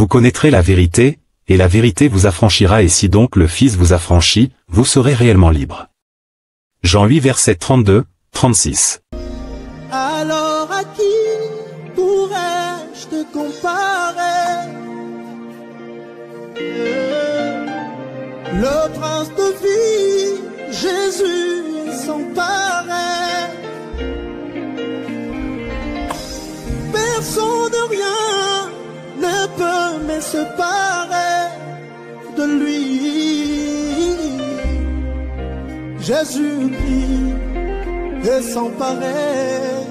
Vous connaîtrez la vérité, et la vérité vous affranchira, et si donc le Fils vous affranchit, vous serez réellement libre. Jean 8 versets 32, 36. Alors à qui pourrais-je te comparer? Le prince de vie, Jésus sans pareil. Personne de rien ne peut me séparer de lui. Jésus-Christ est sans pareil.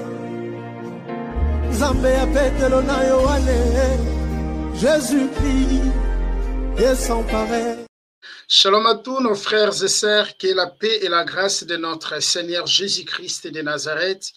Zambé apetelo na Yohane. Jésus-Christ est sans pareil. Shalom à tous nos frères et sœurs, que la paix et la grâce de notre Seigneur Jésus-Christ de Nazareth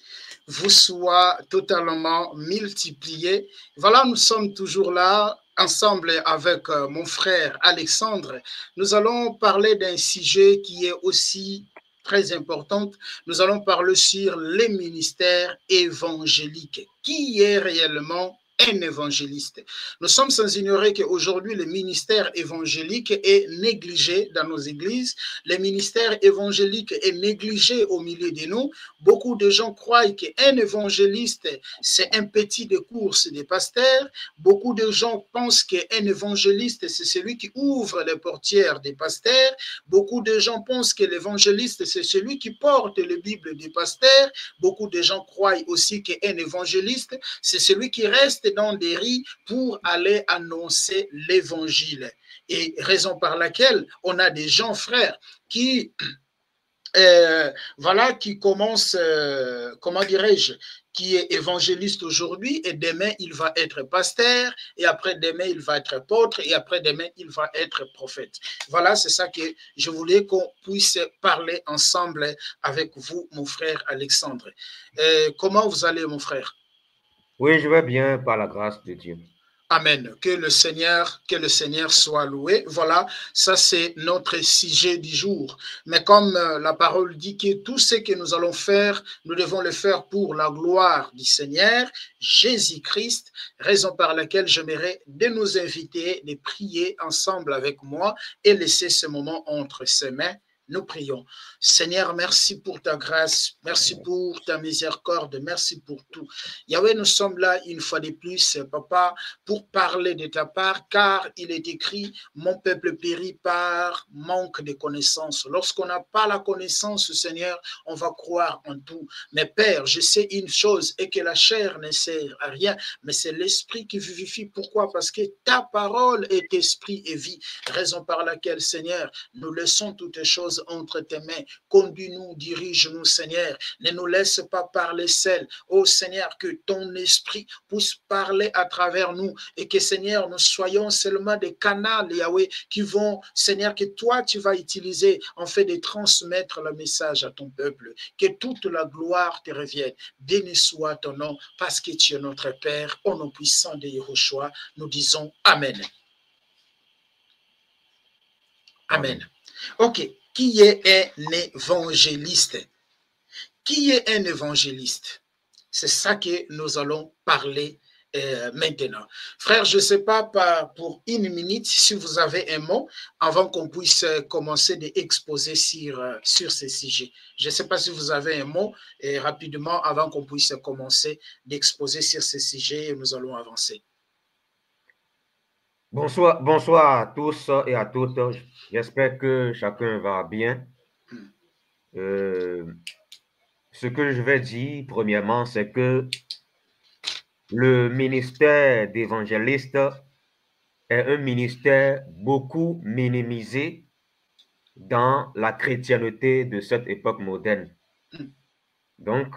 vous soient totalement multipliées. Voilà, nous sommes toujours là, ensemble avec mon frère Alexandre. Nous allons parler d'un sujet qui est aussi très important. Nous allons parler sur les ministères évangéliques. Qui est réellement un évangéliste? Nous sommes sans ignorer qu'aujourd'hui, le ministère évangélique est négligé dans nos églises. Le ministère évangélique est négligé au milieu de nous. Beaucoup de gens croient qu'un évangéliste, c'est un petit de course des pasteurs. Beaucoup de gens pensent qu'un évangéliste, c'est celui qui ouvre les portières des pasteurs. Beaucoup de gens pensent que l'évangéliste, c'est celui qui porte la Bible des pasteurs. Beaucoup de gens croient aussi qu'un évangéliste, c'est celui qui reste dans des rues pour aller annoncer l'évangile. Et raison par laquelle on a des gens, frères, qui voilà, qui commence, comment dirais-je, qui est évangéliste aujourd'hui, et demain il va être pasteur, et après demain il va être apôtre, et après demain il va être prophète. Voilà, c'est ça que je voulais qu'on puisse parler ensemble avec vous, mon frère Alexandre. Comment vous allez, mon frère? Oui, je vais bien par la grâce de Dieu. Amen. Que le Seigneur soit loué. Voilà, ça c'est notre sujet du jour. Mais comme la parole dit que tout ce que nous allons faire, nous devons le faire pour la gloire du Seigneur, Jésus-Christ, raison par laquelle j'aimerais de nous inviter, de prier ensemble avec moi et laisser ce moment entre ses mains. Nous prions. Seigneur, merci pour ta grâce, merci pour ta miséricorde, merci pour tout. Yahweh, nous sommes là une fois de plus, Papa, pour parler de ta part, car il est écrit, mon peuple périt par manque de connaissance. Lorsqu'on n'a pas la connaissance, Seigneur, on va croire en tout. Mais Père, je sais une chose, et que la chair ne sert à rien, mais c'est l'esprit qui vivifie. Pourquoi? Parce que ta parole est esprit et vie, raison par laquelle, Seigneur, nous laissons toutes choses entre tes mains. Conduis-nous, dirige-nous, Seigneur. Ne nous laisse pas parler seul. Oh Seigneur, que ton esprit puisse parler à travers nous et que, Seigneur, nous soyons seulement des canaux, Yahweh, qui vont, Seigneur, que toi, tu vas utiliser en fait de transmettre le message à ton peuple. Que toute la gloire te revienne. Béni soit ton nom parce que tu es notre Père. Au nom puissant de Yahushua, nous disons Amen. Amen. Ok. Qui est un évangéliste? Qui est un évangéliste? C'est ça que nous allons parler maintenant. Frère, je ne sais pas pour une minute si vous avez un mot avant qu'on puisse commencer d'exposer sur ce sujet. Je ne sais pas si vous avez un mot rapidement avant qu'on puisse commencer d'exposer sur ce sujet et nous allons avancer. Bonsoir à tous et à toutes. J'espère que chacun va bien. Ce que je vais dire, premièrement, c'est que le ministère d'évangéliste est un ministère beaucoup minimisé dans la chrétienté de cette époque moderne. Donc,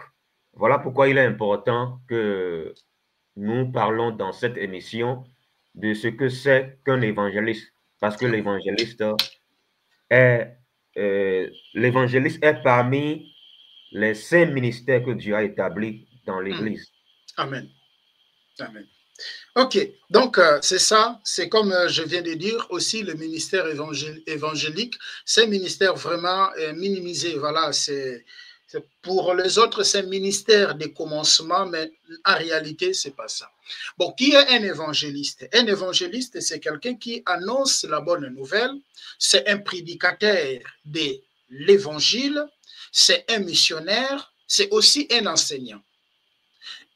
voilà pourquoi il est important que nous parlons dans cette émission de ce que c'est qu'un évangéliste. Parce que l'évangéliste est parmi les 5 ministères que Dieu a établis dans l'Église. Amen. Amen. Ok, donc c'est ça, c'est comme je viens de dire aussi le ministère évangélique, c'est un ministère vraiment minimisé, voilà, c'est Pour les autres, c'est ministère des commencements, mais en réalité, c'est pas ça. Bon, qui est un évangéliste? Un évangéliste, c'est quelqu'un qui annonce la bonne nouvelle, c'est un prédicateur de l'évangile, c'est un missionnaire, c'est aussi un enseignant.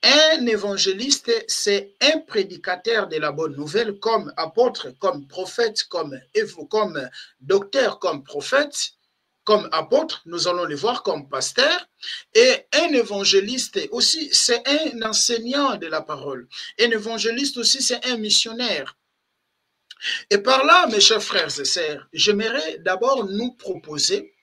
Un évangéliste, c'est un prédicateur de la bonne nouvelle, comme apôtre, comme prophète, comme docteur, comme prophète, comme apôtre, nous allons les voir comme pasteur. Et un évangéliste aussi, c'est un enseignant de la parole. Un évangéliste aussi, c'est un missionnaire. Et par là, mes chers frères et sœurs, j'aimerais d'abord nous proposer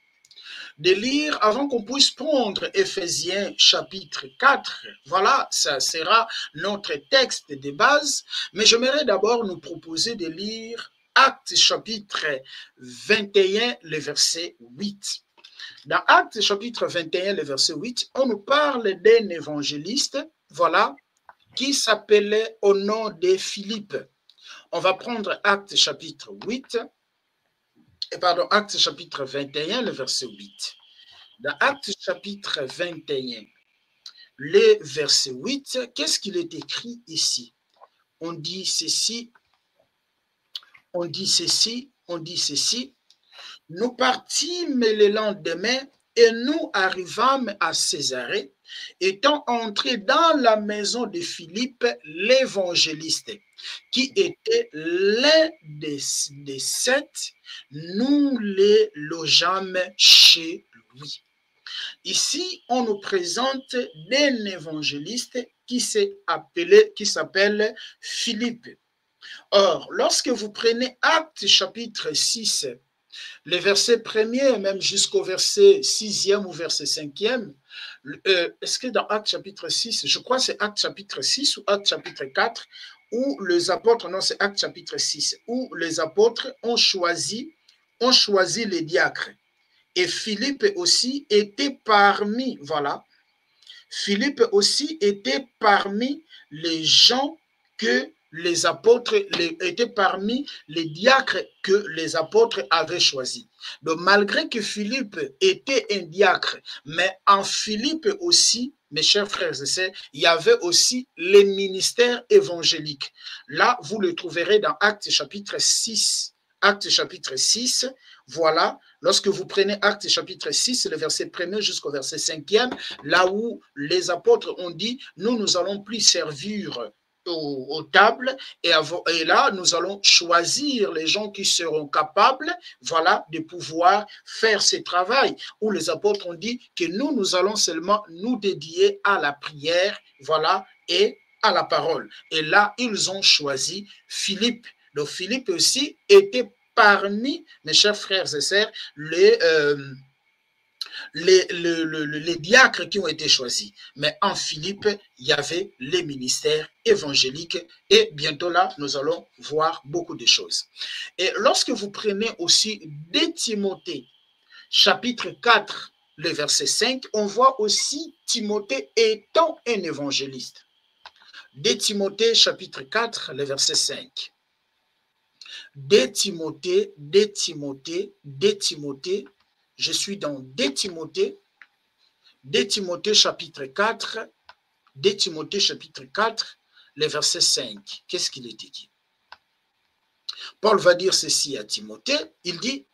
de lire, avant qu'on puisse prendre Éphésiens chapitre 4, voilà, ça sera notre texte de base, mais j'aimerais d'abord nous proposer de lire Actes chapitre 21, le verset 8. Dans Actes chapitre 21, le verset 8, on nous parle d'un évangéliste, voilà, qui s'appelait au nom de Philippe. On va prendre Actes chapitre 8, Actes chapitre 21, le verset 8. Dans Actes chapitre 21, le verset 8, qu'est-ce qu'il est écrit ici? On dit ceci, on dit ceci, on dit ceci. Nous partîmes le lendemain et nous arrivâmes à Césarée, étant entrés dans la maison de Philippe, l'évangéliste, qui était l'un des 7, nous les logeâmes chez lui. Ici, on nous présente un évangéliste qui s'appelle Philippe. Or, lorsque vous prenez Actes chapitre 6, les versets 1er, même jusqu'au verset 6e ou verset 5e, est-ce que dans Actes chapitre 6, je crois que c'est Actes chapitre 6 ou Actes chapitre 4, où les apôtres, non, c'est Actes chapitre 6, où les apôtres ont choisi les diacres. Et Philippe aussi était parmi, voilà, Philippe aussi était parmi les gens que les apôtres, était parmi les diacres que les apôtres avaient choisis. Donc, malgré que Philippe était un diacre, mais en Philippe aussi, mes chers frères et sœurs, il y avait aussi les ministères évangéliques. Là, vous le trouverez dans Actes chapitre 6. Actes chapitre 6, voilà, lorsque vous prenez Actes chapitre 6, le verset 1er jusqu'au verset 5e, là où les apôtres ont dit, nous n'allons plus servir aux tables, et là, nous allons choisir les gens qui seront capables, voilà, de pouvoir faire ce travail, où les apôtres ont dit que nous allons seulement nous dédier à la prière, voilà, et à la parole. Et là, ils ont choisi Philippe. Donc, Philippe aussi était parmi, mes chers frères et sœurs, les diacres qui ont été choisis. Mais en Philippe, il y avait les ministères évangéliques et bientôt là, nous allons voir beaucoup de choses. Et lorsque vous prenez aussi 2 Timothée, chapitre 4, le verset 5, on voit aussi Timothée étant un évangéliste. 2 Timothée, chapitre 4, le verset 5. 2 Timothée, je suis dans 2 Timothée chapitre 4, 2 Timothée chapitre 4, le verset 5. Qu'est-ce qu'il est dit? Paul va dire ceci à Timothée, il dit,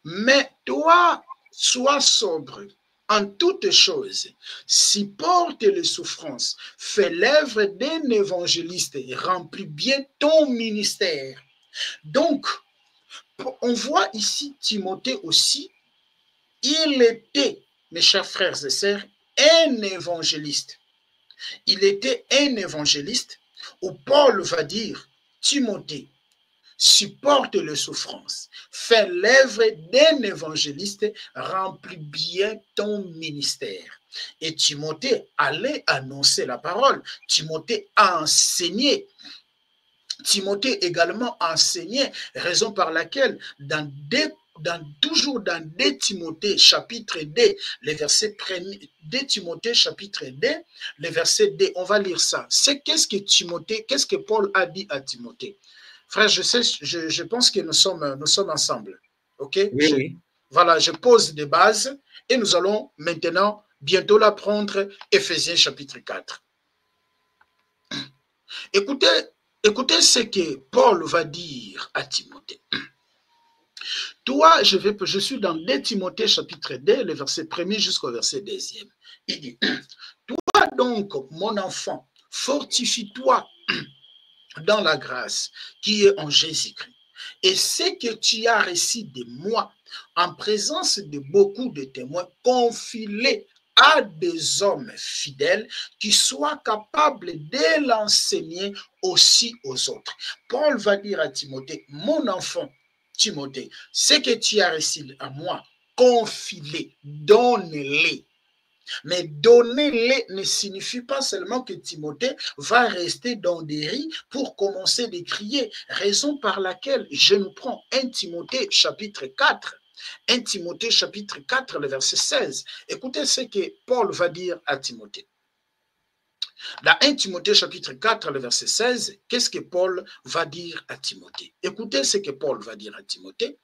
mais toi, sois sobre en toutes choses, supporte les souffrances, fais l'œuvre d'un évangéliste et remplis bien ton ministère. Donc, on voit ici Timothée aussi, il était, mes chers frères et sœurs, un évangéliste. Il était un évangéliste où Paul va dire, Timothée, supporte les souffrances, fais l'œuvre d'un évangéliste, remplis bien ton ministère. Et Timothée allait annoncer la parole. Timothée a enseigné. Timothée également enseignait, raison par laquelle toujours dans 2 Timothée chapitre 2, le verset 1er, 2 Timothée chapitre 2, le verset 2, on va lire ça. C'est qu'est-ce que Paul a dit à Timothée? Frère, je pense que nous sommes ensemble. Ok? Oui, oui. Voilà, je pose des bases Et nous allons maintenant bientôt l'apprendre, Éphésiens chapitre 4. Écoutez ce que Paul va dire à Timothée. Toi, je suis dans 2 Timothée chapitre 2, le verset 1er jusqu'au verset 2e. Il dit, toi donc, mon enfant, fortifie-toi dans la grâce qui est en Jésus-Christ. Et ce que tu as reçu de moi, en présence de beaucoup de témoins, confie-les à des hommes fidèles qui soient capables de l'enseigner aussi aux autres. Paul va dire à Timothée, mon enfant, Timothée, ce que tu as reçu à moi, confie-les, donne-les. Mais donner-les ne signifie pas seulement que Timothée va rester dans des rits pour commencer de crier, raison par laquelle je nous prends 1 Timothée chapitre 4. 1 Timothée chapitre 4, le verset 16. Écoutez ce que Paul va dire à Timothée. Dans 1 Timothée chapitre 4, le verset 16, qu'est-ce que Paul va dire à Timothée? Écoutez ce que Paul va dire à Timothée.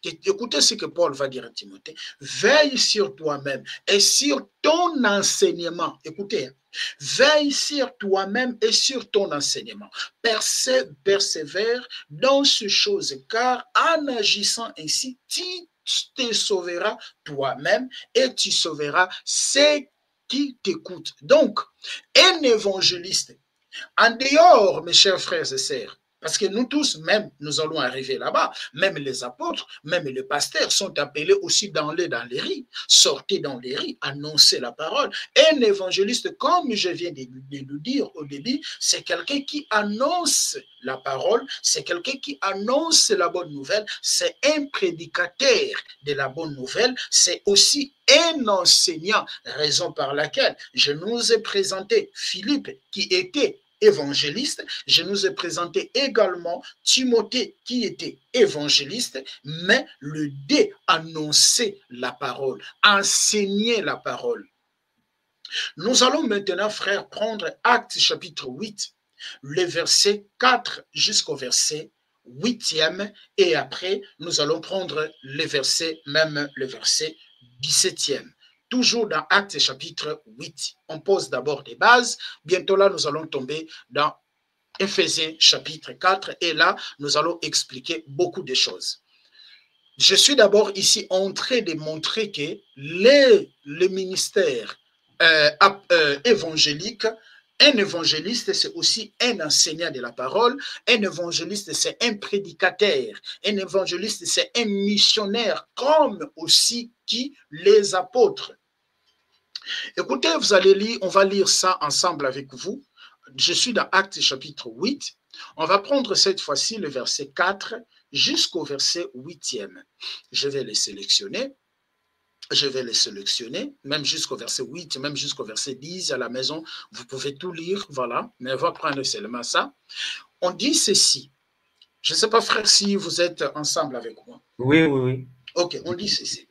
Écoutez ce que Paul va dire à Timothée. Veille sur toi-même et sur ton enseignement. Écoutez, veille sur toi-même et sur ton enseignement. Persévère dans ces choses, car en agissant ainsi, tu te sauveras toi-même et tu sauveras ceux qui t'écoutent. Donc, un évangéliste, en dehors, mes chers frères et sœurs, parce que nous tous, même, nous allons arriver là-bas, même les apôtres, même les pasteurs sont appelés aussi d'aller dans les rues, sortez dans les rues, annoncer la parole. Un évangéliste, comme je viens de le dire au début, c'est quelqu'un qui annonce la parole, c'est quelqu'un qui annonce la bonne nouvelle, c'est un prédicateur de la bonne nouvelle, c'est aussi un enseignant, raison par laquelle je nous ai présenté Philippe qui était évangéliste, je nous ai présenté également Timothée qui était évangéliste, mais le D annoncer la parole, enseigner la parole. Nous allons maintenant, frères, prendre Actes chapitre 8, le verset 4 jusqu'au verset 8e, et après, nous allons prendre le verset, même le verset 17e. Toujours dans Actes chapitre 8. On pose d'abord des bases. Bientôt là, nous allons tomber dans Éphésiens chapitre 4. Et là, nous allons expliquer beaucoup de choses. Je suis d'abord ici en train de montrer que le ministère évangélique, un évangéliste, c'est aussi un enseignant de la parole. Un évangéliste, c'est un prédicateur. Un évangéliste, c'est un missionnaire, comme aussi qui les apôtres. Écoutez, vous allez lire, on va lire ça ensemble avec vous. Je suis dans Actes chapitre 8. On va prendre cette fois-ci le verset 4 jusqu'au verset 8e. Je vais les sélectionner. Même jusqu'au verset 8, même jusqu'au verset 10 à la maison. Vous pouvez tout lire, voilà. Mais on va prendre seulement ça. On dit ceci. Je ne sais pas, frère, si vous êtes ensemble avec moi. Oui. Ok, on dit ceci.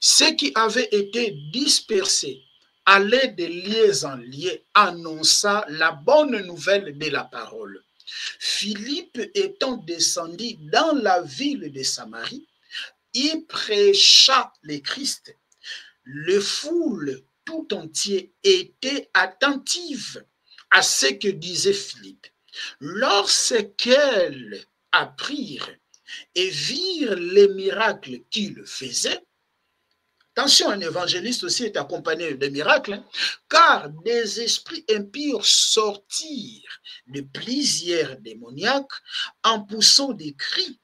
Ceux qui avaient été dispersés allaient de lieu en lieu, annonça la bonne nouvelle de la parole. Philippe étant descendu dans la ville de Samarie, il prêcha le Christ. Le foule tout entier était attentive à ce que disait Philippe. Lorsqu'elles apprirent et virent les miracles qu'il faisait, attention, un évangéliste aussi est accompagné de miracles, car des esprits impurs sortirent de plusieurs démoniaques en poussant des cris,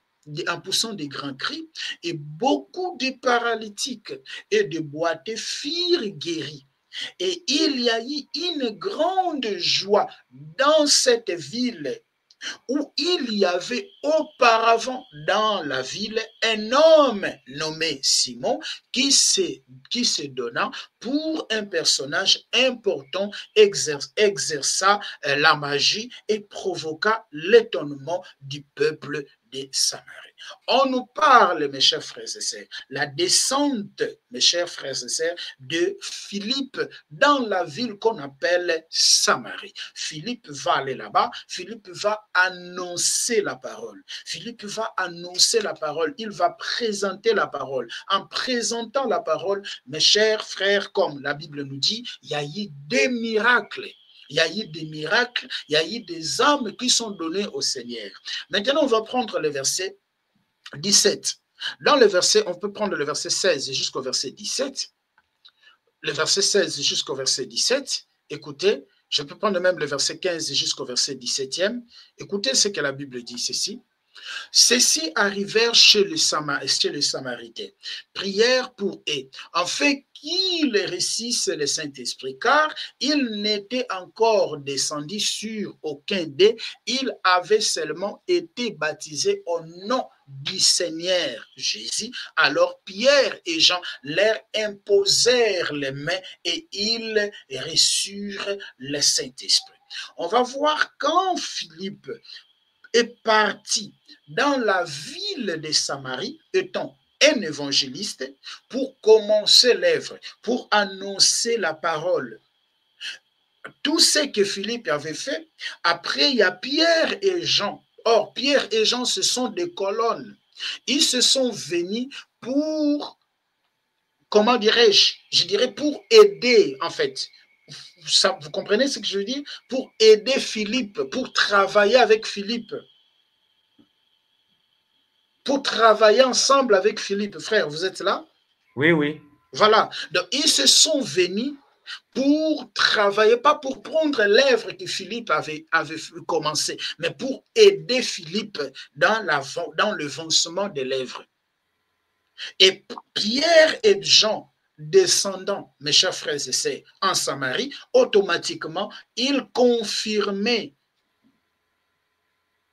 en poussant des grands cris, et beaucoup de paralytiques et de boiteux furent guéris. Et il y a eu une grande joie dans cette ville où il y avait auparavant dans la ville un homme nommé Simon qui se donna pour un personnage important, exerça la magie et provoqua l'étonnement du peuple de Samarie. On nous parle, mes chers frères et sœurs, la descente, mes chers frères et sœurs, de Philippe dans la ville qu'on appelle Samarie. Philippe va aller là-bas, Philippe va annoncer la parole. Philippe va annoncer la parole. Il va présenter la parole. En présentant la parole, mes chers frères, comme la Bible nous dit, il y a eu des miracles. Il y a eu des miracles, il y a eu des âmes qui sont données au Seigneur. Maintenant, on va prendre le verset 17. Dans le verset, on peut prendre le verset 16 jusqu'au verset 17. Le verset 16 jusqu'au verset 17. Écoutez, je peux prendre même le verset 15 jusqu'au verset 17e. Écoutez ce que la Bible dit, ceci. Ceux-ci arrivèrent chez les Samaritains, prièrent pour eux, afin qu'ils réussissent le Saint-Esprit, car il n'était encore descendu sur aucun d'eux, il avait seulement été baptisé au nom du Seigneur Jésus. Alors Pierre et Jean leur imposèrent les mains et ils reçurent le Saint-Esprit. On va voir quand Philippe est parti dans la ville de Samarie, étant un évangéliste, pour commencer l'œuvre, pour annoncer la parole. Tout ce que Philippe avait fait, après il y a Pierre et Jean. Or, Pierre et Jean, ce sont des colonnes. Ils se sont venus pour, comment dirais-je, je dirais pour aider en fait. Ça, vous comprenez ce que je veux dire? Pour aider Philippe, pour travailler avec Philippe. Pour travailler ensemble avec Philippe. Frère, vous êtes là? Oui, oui. Voilà. Donc, ils se sont venus pour travailler, pas pour prendre l'œuvre que Philippe avait commencé, mais pour aider Philippe dans le lancement de l'œuvre. Et Pierre et Jean, descendant, mes chers frères et sœurs, en Samarie, automatiquement, ils confirmaient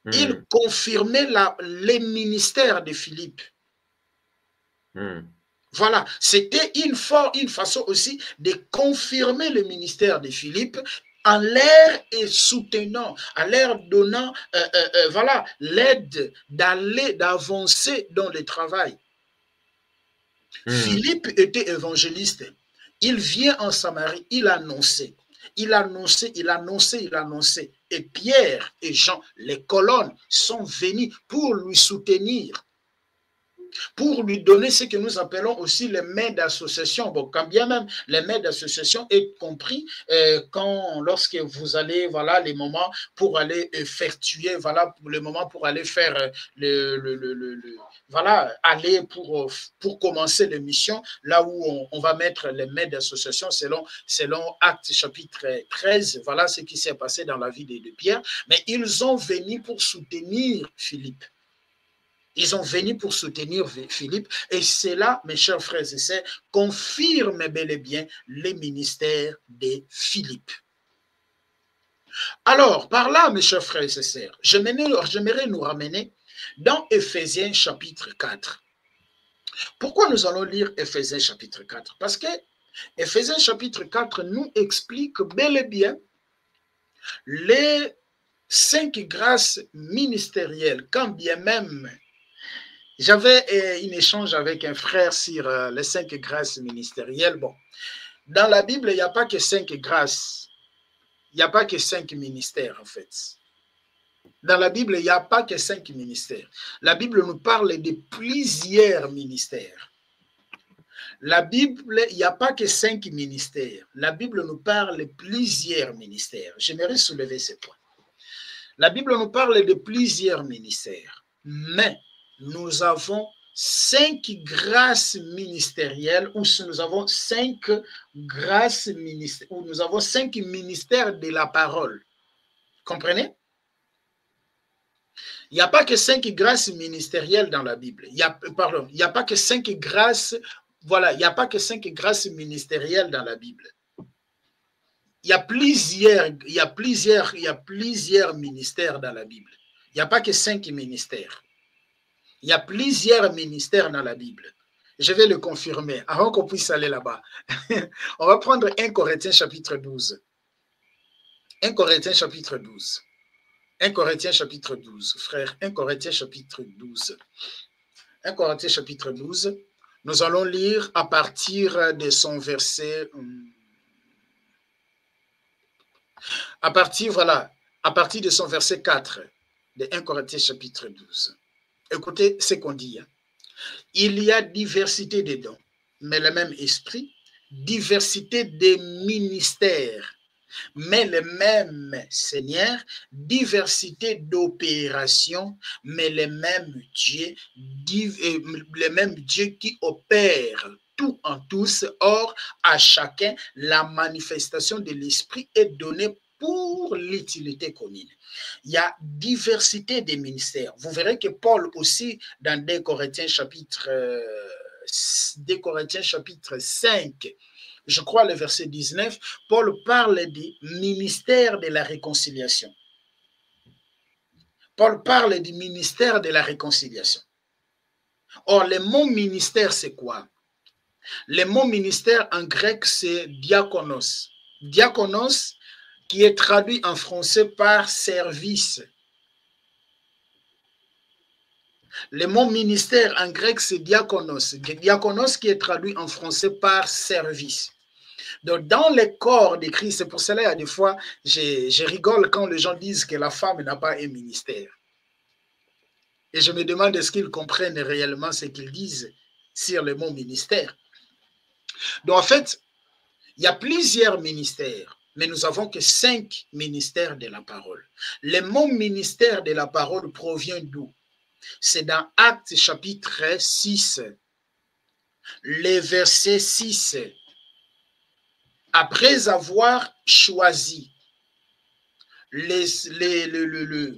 les ministères de Philippe. Voilà, c'était une façon aussi de confirmer le ministère de Philippe en l'air et soutenant, en l'air donnant voilà, l'aide d'avancer dans le travail. Philippe était évangéliste. Il vient en Samarie, il annonçait. Il annonçait. Et Pierre et Jean, les colonnes, sont venus pour lui soutenir, pour lui donner ce que nous appelons aussi les mains d'association. Bon, quand bien même les mains d'association est compris lorsque vous allez, voilà, les moments pour aller effectuer, voilà, le moment pour aller faire voilà, aller pour commencer l'émission, là où on va mettre les mains d'association selon Actes chapitre 13, voilà ce qui s'est passé dans la vie de Pierre. Mais ils ont venu pour soutenir Philippe. Ils ont venu pour soutenir Philippe et cela, mes chers frères et sœurs, confirme bel et bien les ministères de Philippe. Alors, par là, mes chers frères et sœurs, j'aimerais nous ramener dans Éphésiens chapitre 4. Pourquoi nous allons lire Éphésiens chapitre 4? Parce que Éphésiens chapitre 4 nous explique bel et bien les 5 grâces ministérielles, quand bien même j'avais un échange avec un frère sur les 5 grâces ministérielles. Bon, dans la Bible, il n'y a pas que 5 grâces. Il n'y a pas que 5 ministères, en fait. Dans la Bible, il n'y a pas que 5 ministères. La Bible nous parle de plusieurs ministères. La Bible, il n'y a pas que 5 ministères. La Bible nous parle de plusieurs ministères. J'aimerais soulever ce point. La Bible nous parle de plusieurs ministères. Mais nous avons 5 grâces ministérielles, ou nous avons 5 grâces ministérielles, ou nous avons 5 ministères de la parole. Comprenez? Il n'y a pas que 5 grâces ministérielles dans la Bible. Il n'y a pas que 5 grâces, voilà, il n'y a pas que 5 grâces ministérielles dans la Bible. Il y a plusieurs ministères dans la Bible. Il n'y a pas que 5 ministères. Il y a plusieurs ministères dans la Bible. Je vais le confirmer avant qu'on puisse aller là-bas. On va prendre 1 Corinthiens chapitre 12. 1 Corinthiens chapitre 12. 1 Corinthiens chapitre 12, frère. 1 Corinthiens chapitre 12. 1 Corinthiens chapitre 12. Nous allons lire à partir de son verset. À partir de son verset 4. de 1 Corinthiens chapitre 12. Écoutez ce qu'on dit. Hein. Il y a diversité des dons, mais le même esprit, diversité des ministères, mais le même Seigneur, diversité d'opérations, mais le même Dieu qui opère tout en tous. Or, à chacun, la manifestation de l'esprit est donnée pour l'utilité commune. Il y a diversité des ministères. Vous verrez que Paul aussi, dans 2 Corinthiens chapitre 5, je crois le verset 19, Paul parle du ministère de la réconciliation. Paul parle du ministère de la réconciliation. Or, le mot ministère, c'est quoi? Le mot ministère en grec, c'est diakonos. Diakonos, qui est traduit en français par service. Le mot ministère en grec, c'est diakonos. Diakonos qui est traduit en français par service. Donc, dans le corps de Christ, c'est pour cela, il y a des fois, je rigole quand les gens disent que la femme n'a pas un ministère. Et je me demande est-ce qu'ils comprennent réellement ce qu'ils disent sur le mot ministère. Donc, en fait, il y a plusieurs ministères, mais nous avons que 5 ministères de la parole. Le mot ministère de la parole provient d'où? C'est dans Actes chapitre 6, le verset 6. Après avoir choisi,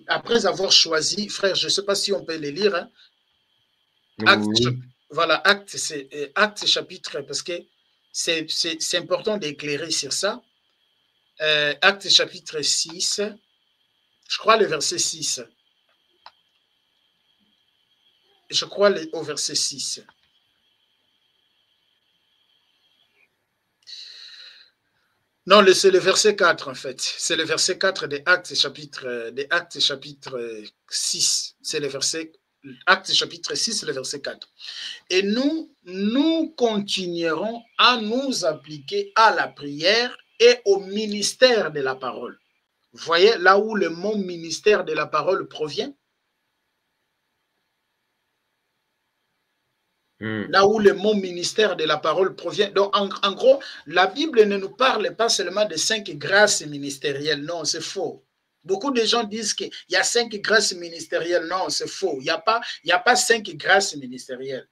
après avoir choisi, frère, je ne sais pas si on peut les lire. Hein? Voilà, Actes chapitre, parce que c'est important d'éclairer sur ça. Actes chapitre 6, je crois le verset 6. Je crois au verset 6. Non, c'est le verset 4 en fait. C'est le verset 4 des Actes chapitre 6. C'est le verset Actes chapitre 6, le verset 4. Et nous continuerons à nous appliquer à la prière et au ministère de la parole. Vous voyez là où le mot ministère de la parole provient? Là où le mot ministère de la parole provient. Donc, en gros, la Bible ne nous parle pas seulement de 5 grâces ministérielles. Non, c'est faux. Beaucoup de gens disent qu'il y a 5 grâces ministérielles. Non, c'est faux. Il n'y a pas 5 grâces ministérielles.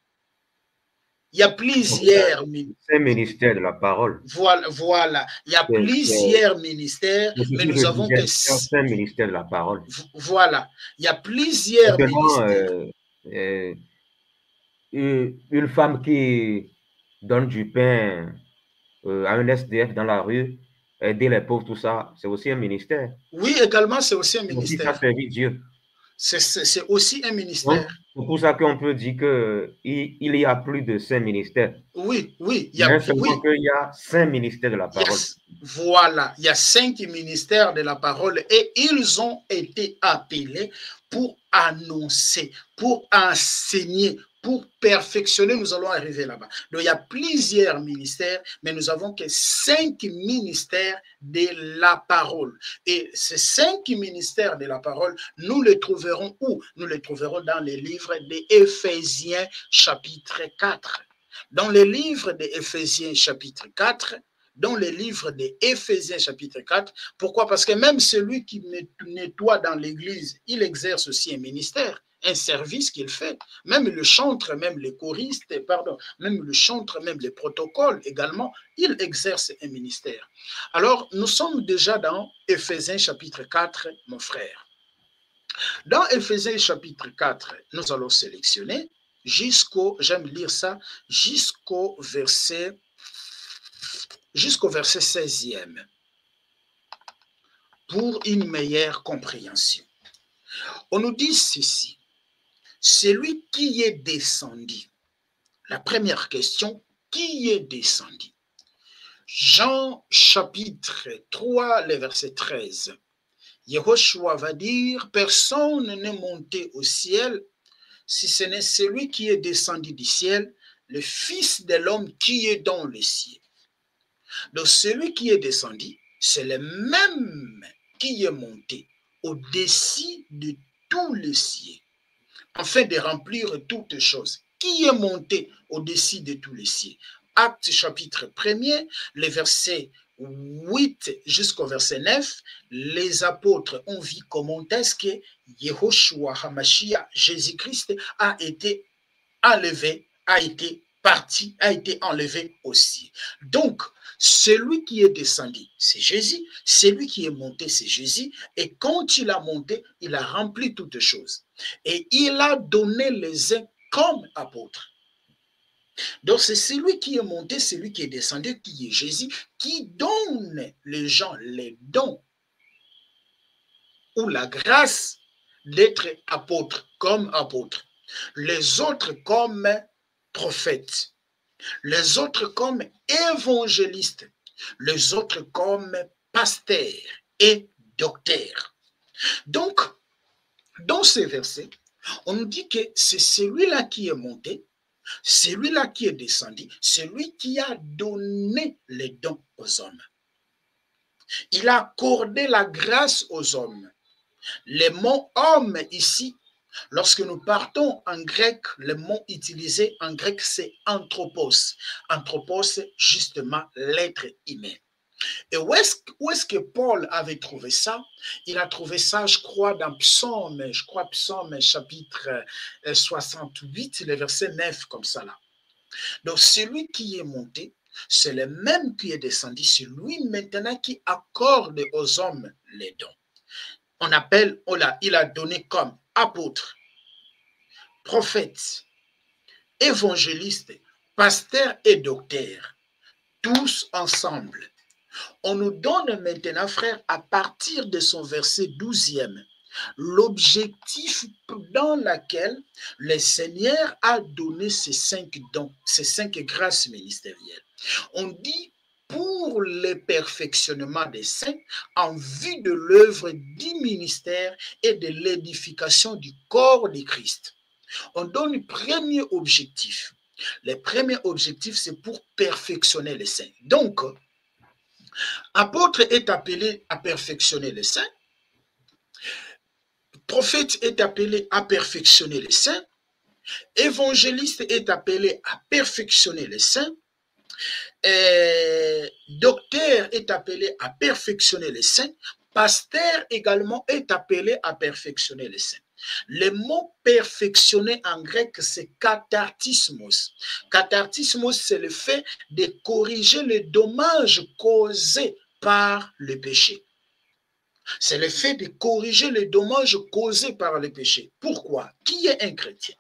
Il y a plusieurs ministères. C'est ministère de la parole. Voilà. Il y a plusieurs ministères, mais nous avons que... C'est un ministère de la parole. Voilà. Il y a plusieurs ministères. Une femme qui donne du pain à un SDF dans la rue, aider les pauvres, tout ça, c'est aussi un ministère. Oui, également, c'est aussi un ministère. Ça servir Dieu. C'est aussi un ministère. C'est pour ça qu'on peut dire qu'il y a plus de 5 ministères. Oui. Il y a seulement qu'il y a 5 ministères de la parole. Voilà, il y a 5 ministères de la parole et ils ont été appelés pour annoncer, pour enseigner, pour perfectionner. Nous allons arriver là-bas. Donc, il y a plusieurs ministères, mais nous avons que 5 ministères de la parole. Et ces 5 ministères de la parole, nous les trouverons où? Nous les trouverons dans les livres d'Éphésiens chapitre 4. Dans les livres d'Éphésiens chapitre 4, dans les livres d'Éphésiens chapitre 4. Pourquoi? Parce que même celui qui nettoie dans l'église, il exerce aussi un ministère, un service qu'il fait. Même le chantre, même les choristes, même le chantre, même les protocoles également, il exerce un ministère. Alors, nous sommes déjà dans Éphésiens chapitre 4, mon frère. Dans Éphésiens chapitre 4, nous allons sélectionner j'aime lire ça, jusqu'au verset 16e, pour une meilleure compréhension. On nous dit ceci, celui qui est descendu. La première question, qui est descendu? Jean chapitre 3, le verset 13. Yehoshua va dire, personne n'est monté au ciel, si ce n'est celui qui est descendu du ciel, le Fils de l'homme qui est dans le ciel. Donc, celui qui est descendu, c'est le même qui est monté au-dessus de tous les cieux, afin de remplir toutes choses. Qui est monté au-dessus de tous les cieux? Actes chapitre 1er, les versets 8 jusqu'au verset 9, les apôtres ont vu comment est-ce que Yehoshua HaMashiach, Jésus-Christ, a été enlevé, a été parti, a été enlevé aussi. Donc, celui qui est descendu, c'est Jésus. Celui qui est monté, c'est Jésus. Et quand il a monté, il a rempli toutes choses. Et il a donné les uns comme apôtres. Donc, c'est celui qui est monté, celui qui est descendu, qui est Jésus, qui donne les gens les dons ou la grâce d'être apôtres, comme apôtres. Les autres comme prophètes, les autres comme évangélistes, les autres comme pasteurs et docteurs. Donc, dans ces versets, on nous dit que c'est celui-là qui est monté, celui-là qui est descendu, celui qui a donné les dons aux hommes. Il a accordé la grâce aux hommes. Le mot homme ici, lorsque nous partons en grec, le mot utilisé en grec, c'est anthropos. Anthropos, justement, l'être humain. Et où est-ce que Paul avait trouvé ça? Il a trouvé ça, je crois, dans Psaume chapitre 68, le verset 9, comme ça là. Donc, celui qui est monté, c'est le même qui est descendu, c'est lui maintenant qui accorde aux hommes les dons. On appelle, il a donné comme apôtre, prophète, évangéliste, pasteur et docteur, tous ensemble. On nous donne maintenant, frère, à partir de son verset 12e, l'objectif dans lequel le Seigneur a donné ces 5 dons, ces 5 grâces ministérielles. On dit pour le perfectionnement des saints en vue de l'œuvre du ministère et de l'édification du corps de Christ. On donne le premier objectif. Le premier objectif, c'est pour perfectionner les saints. Donc, apôtre est appelé à perfectionner les saints. Prophète est appelé à perfectionner les saints. Évangéliste est appelé à perfectionner les saints. Docteur est appelé à perfectionner les saints. Pasteur également est appelé à perfectionner les saints. Le mot perfectionner en grec, c'est kathartismos. Kathartismos, c'est le fait de corriger les dommages causés par le péché. C'est le fait de corriger les dommages causés par le péché. Pourquoi? Qui est un chrétien?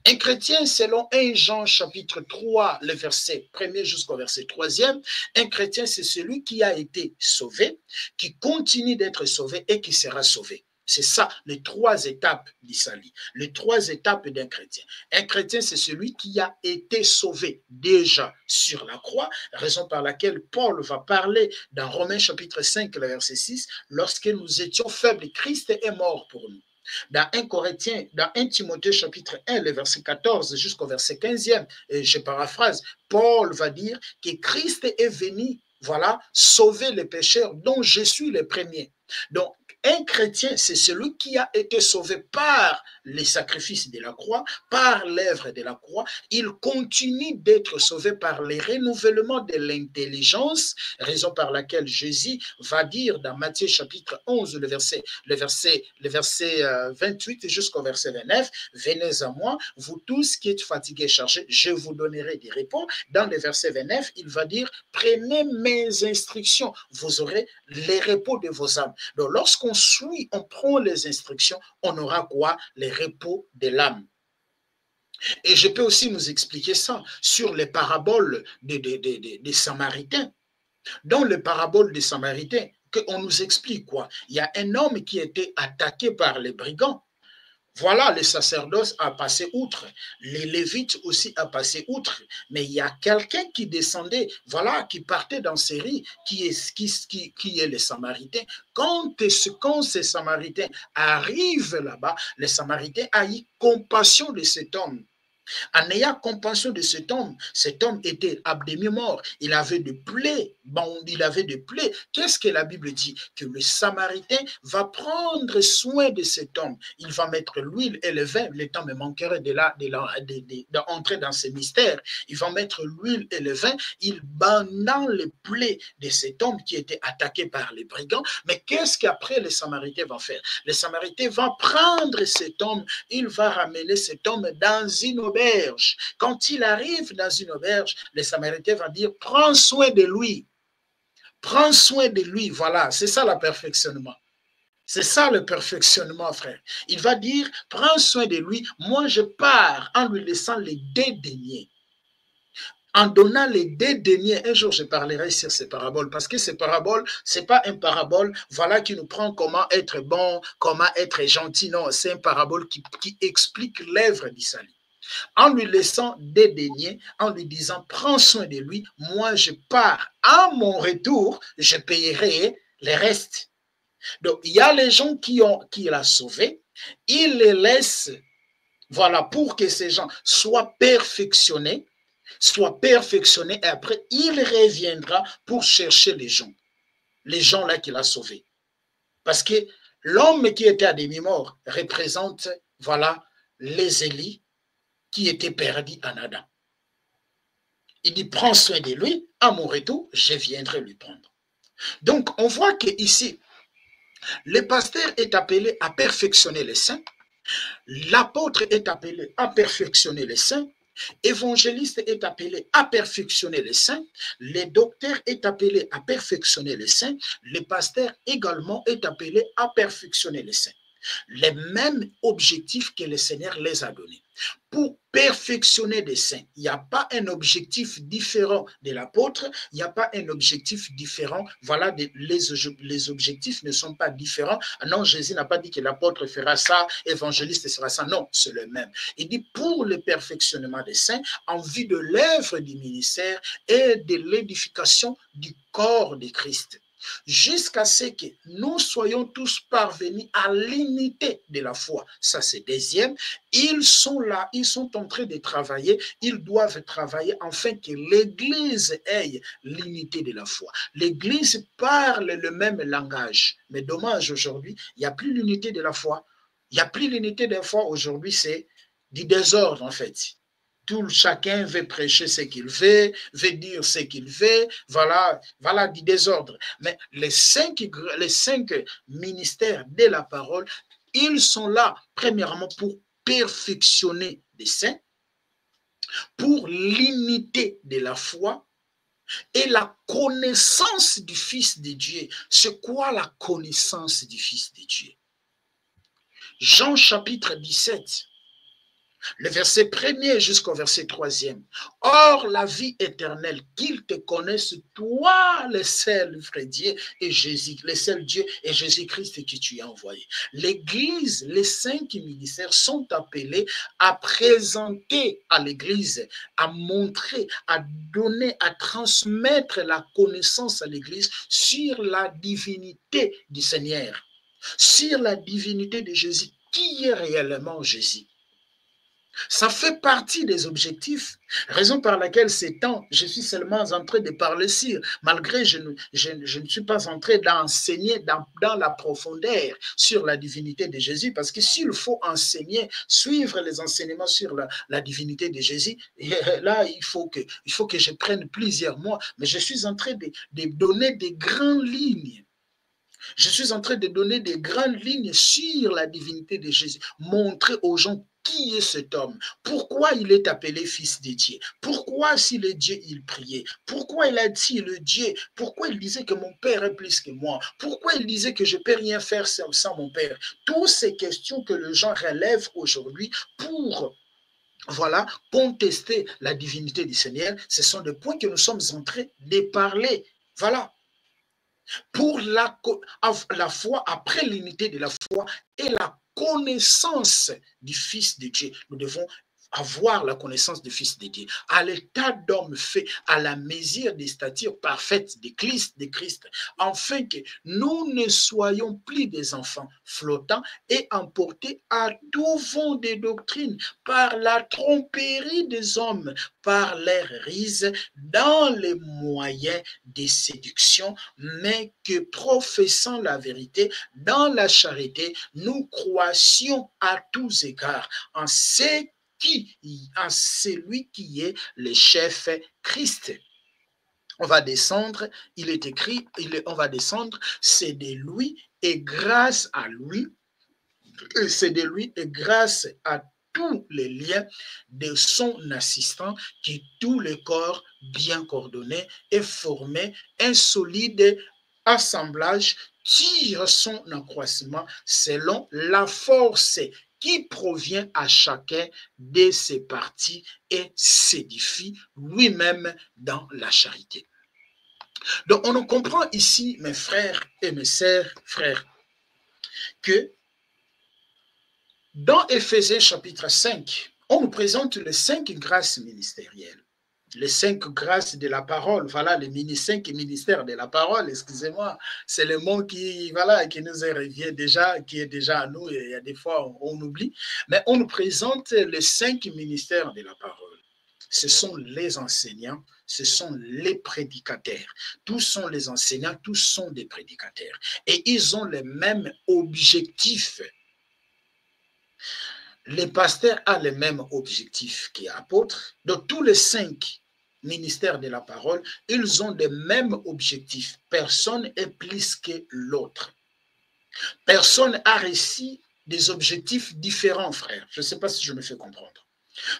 Un chrétien, selon 1 Jean chapitre 3, le verset 1er jusqu'au verset 3e, un chrétien, c'est celui qui a été sauvé, qui continue d'être sauvé et qui sera sauvé. C'est ça, les 3 étapes du salut, les 3 étapes d'un chrétien. Un chrétien, c'est celui qui a été sauvé déjà sur la croix, raison par laquelle Paul va parler dans Romains chapitre 5, le verset 6, lorsque nous étions faibles, Christ est mort pour nous. Dans 1 Timothée chapitre 1, le verset 14 jusqu'au verset 15e, et je paraphrase, Paul va dire que Christ est venu, voilà, sauver les pécheurs dont je suis le premier. Donc, un chrétien, c'est celui qui a été sauvé par les sacrifices de la croix, par l'œuvre de la croix. Il continue d'être sauvé par les renouvellements de l'intelligence, raison par laquelle Jésus va dire dans Matthieu chapitre 11, le verset 28 jusqu'au verset 29, « Venez à moi, vous tous qui êtes fatigués et chargés, je vous donnerai des repos. » Dans le verset 29, il va dire, « Prenez mes instructions, vous aurez les repos de vos âmes. » Donc, lorsqu'on suit, on prend les instructions, on aura quoi? Les repos de l'âme. Et je peux aussi nous expliquer ça sur les paraboles des Samaritains. Dans les paraboles des Samaritains, on nous explique quoi? Il y a un homme qui était attaqué par les brigands. Voilà, les sacerdoces a passé outre, les lévites aussi a passé outre, mais il y a quelqu'un qui descendait, voilà, qui partait dans Syrie, qui est les Samaritains. Quand ces Samaritains arrivent là-bas, les Samaritains a eu compassion de cet homme. En ayant compassion de cet homme était à demi-mort, il avait des plaies, bon, il avait des plaies. Qu'est-ce que la Bible dit? Que le Samaritain va prendre soin de cet homme. Il va mettre l'huile et le vin. Le temps me manquerait d'entrer dans ces mystères. Il va mettre l'huile et le vin. Il bandant les plaies de cet homme qui était attaqué par les brigands. Mais qu'est-ce qu'après le Samaritain va faire? Le Samaritain va prendre cet homme, il va ramener cet homme dans une auberge. Quand il arrive dans une auberge, les Samaritains vont dire, prends soin de lui. Prends soin de lui. Voilà, c'est ça le perfectionnement. C'est ça le perfectionnement, frère. Il va dire, prends soin de lui. Moi, je pars en lui laissant les dédaigner. En donnant les dédaignés, un jour je parlerai sur ces paraboles, parce que ces paraboles, c'est pas une parabole, voilà, qui nous prend comment être bon, comment être gentil, non, c'est une parabole qui explique l'œuvre du salut. En lui laissant dédaigner, en lui disant, prends soin de lui, moi je pars, à mon retour, je payerai les restes. Donc, il y a les gens qui l'a sauvé, il les laisse, voilà, pour que ces gens soient perfectionnés, et après, il reviendra pour chercher les gens là qu'il a sauvés. Parce que l'homme qui était à demi-mort représente, voilà, les Élis qui étaient perdus en Adam. Il dit, prends soin de lui, à mon retour, je viendrai lui prendre. Donc, on voit qu'ici, le pasteur est appelé à perfectionner les saints, l'apôtre est appelé à perfectionner les saints, évangéliste est appelé à perfectionner les saints, le docteur est appelé à perfectionner les saints, le pasteur également est appelé à perfectionner les saints. Les mêmes objectifs que le Seigneur les a donnés. Pour perfectionner des saints, il n'y a pas un objectif différent de l'apôtre, il n'y a pas un objectif différent, voilà, les objectifs ne sont pas différents. Non, Jésus n'a pas dit que l'apôtre fera ça, évangéliste fera ça, non, c'est le même. Il dit pour le perfectionnement des saints, en vue de l'œuvre du ministère et de l'édification du corps de Christ, jusqu'à ce que nous soyons tous parvenus à l'unité de la foi. Ça, c'est deuxième. Ils sont là, ils sont en train de travailler, ils doivent travailler afin que l'Église ait l'unité de la foi. L'Église parle le même langage, mais dommage aujourd'hui, il n'y a plus l'unité de la foi. Il n'y a plus l'unité de la foi aujourd'hui, c'est du désordre en fait. Chacun veut prêcher ce qu'il veut dire ce qu'il veut, voilà du désordre. Mais les cinq ministères de la parole, ils sont là, premièrement, pour perfectionner les saints, pour l'unité de la foi et la connaissance du Fils de Dieu. C'est quoi la connaissance du Fils de Dieu? Jean chapitre 17. Le verset 1er jusqu'au verset 3e. Or, la vie éternelle, qu'ils te connaissent, toi, le seul vrai Dieu et Jésus, le seul Dieu et Jésus-Christ que tu as envoyé. L'Église, les cinq ministères sont appelés à présenter à l'Église, à montrer, à donner, à transmettre la connaissance à l'Église sur la divinité du Seigneur, sur la divinité de Jésus. Qui est réellement Jésus? Ça fait partie des objectifs, raison par laquelle ces temps, je suis seulement en train de parler sur, malgré je ne suis pas en train d'enseigner dans la profondeur sur la divinité de Jésus, parce que s'il faut enseigner, suivre les enseignements sur la divinité de Jésus, là, il faut que je prenne plusieurs mois, mais je suis en train de donner des grandes lignes. Je suis en train de donner des grandes lignes sur la divinité de Jésus, montrer aux gens qui est cet homme, pourquoi il est appelé fils de Dieu, pourquoi s'il est Dieu il priait, pourquoi il a dit le Dieu, pourquoi il disait que mon père est plus que moi, pourquoi il disait que je ne peux rien faire sans mon père. Toutes ces questions que les gens relèvent aujourd'hui pour contester la divinité du Seigneur, ce sont des points que nous sommes en train de parler. Voilà. Pour la foi, après l'unité de la foi et la connaissance du Fils de Dieu, nous devons avoir la connaissance du Fils de Dieu, à l'état d'homme fait, à la mesure des statures parfaites de Christ, afin que nous ne soyons plus des enfants flottants et emportés à tout vent des doctrines par la tromperie des hommes, par l'air rise, dans les moyens de séduction, mais que professant la vérité dans la charité, nous croissions à tous égards en celui qui est le chef Christ. On va descendre, il est écrit, on va descendre, c'est de lui et grâce à lui, c'est de lui et grâce à tous les liens de son assistant qui tout le corps bien coordonné et formé un solide assemblage tire son accroissement selon la force qui provient à chacun de ses parties et s'édifie lui-même dans la charité. Donc, on comprend ici, mes frères et mes sœurs, frères, que dans Éphésiens chapitre 5, on nous présente les 5 grâces ministérielles. Les 5 grâces de la parole, voilà, les 5 ministères de la parole, excusez-moi, c'est le mot qui, voilà, qui nous revient déjà, qui est déjà à nous, et il y a des fois on oublie, mais on nous présente les 5 ministères de la parole. Ce sont les enseignants, ce sont les prédicateurs. Tous sont les enseignants, tous sont des prédicateurs. Et ils ont les mêmes objectifs. Les pasteurs ont les mêmes objectifs qu'apôtres. Donc tous les 5 ministères de la parole, ils ont les mêmes objectifs. Personne n'est plus que l'autre. Personne a reçu des objectifs différents, frère. Je ne sais pas si je me fais comprendre.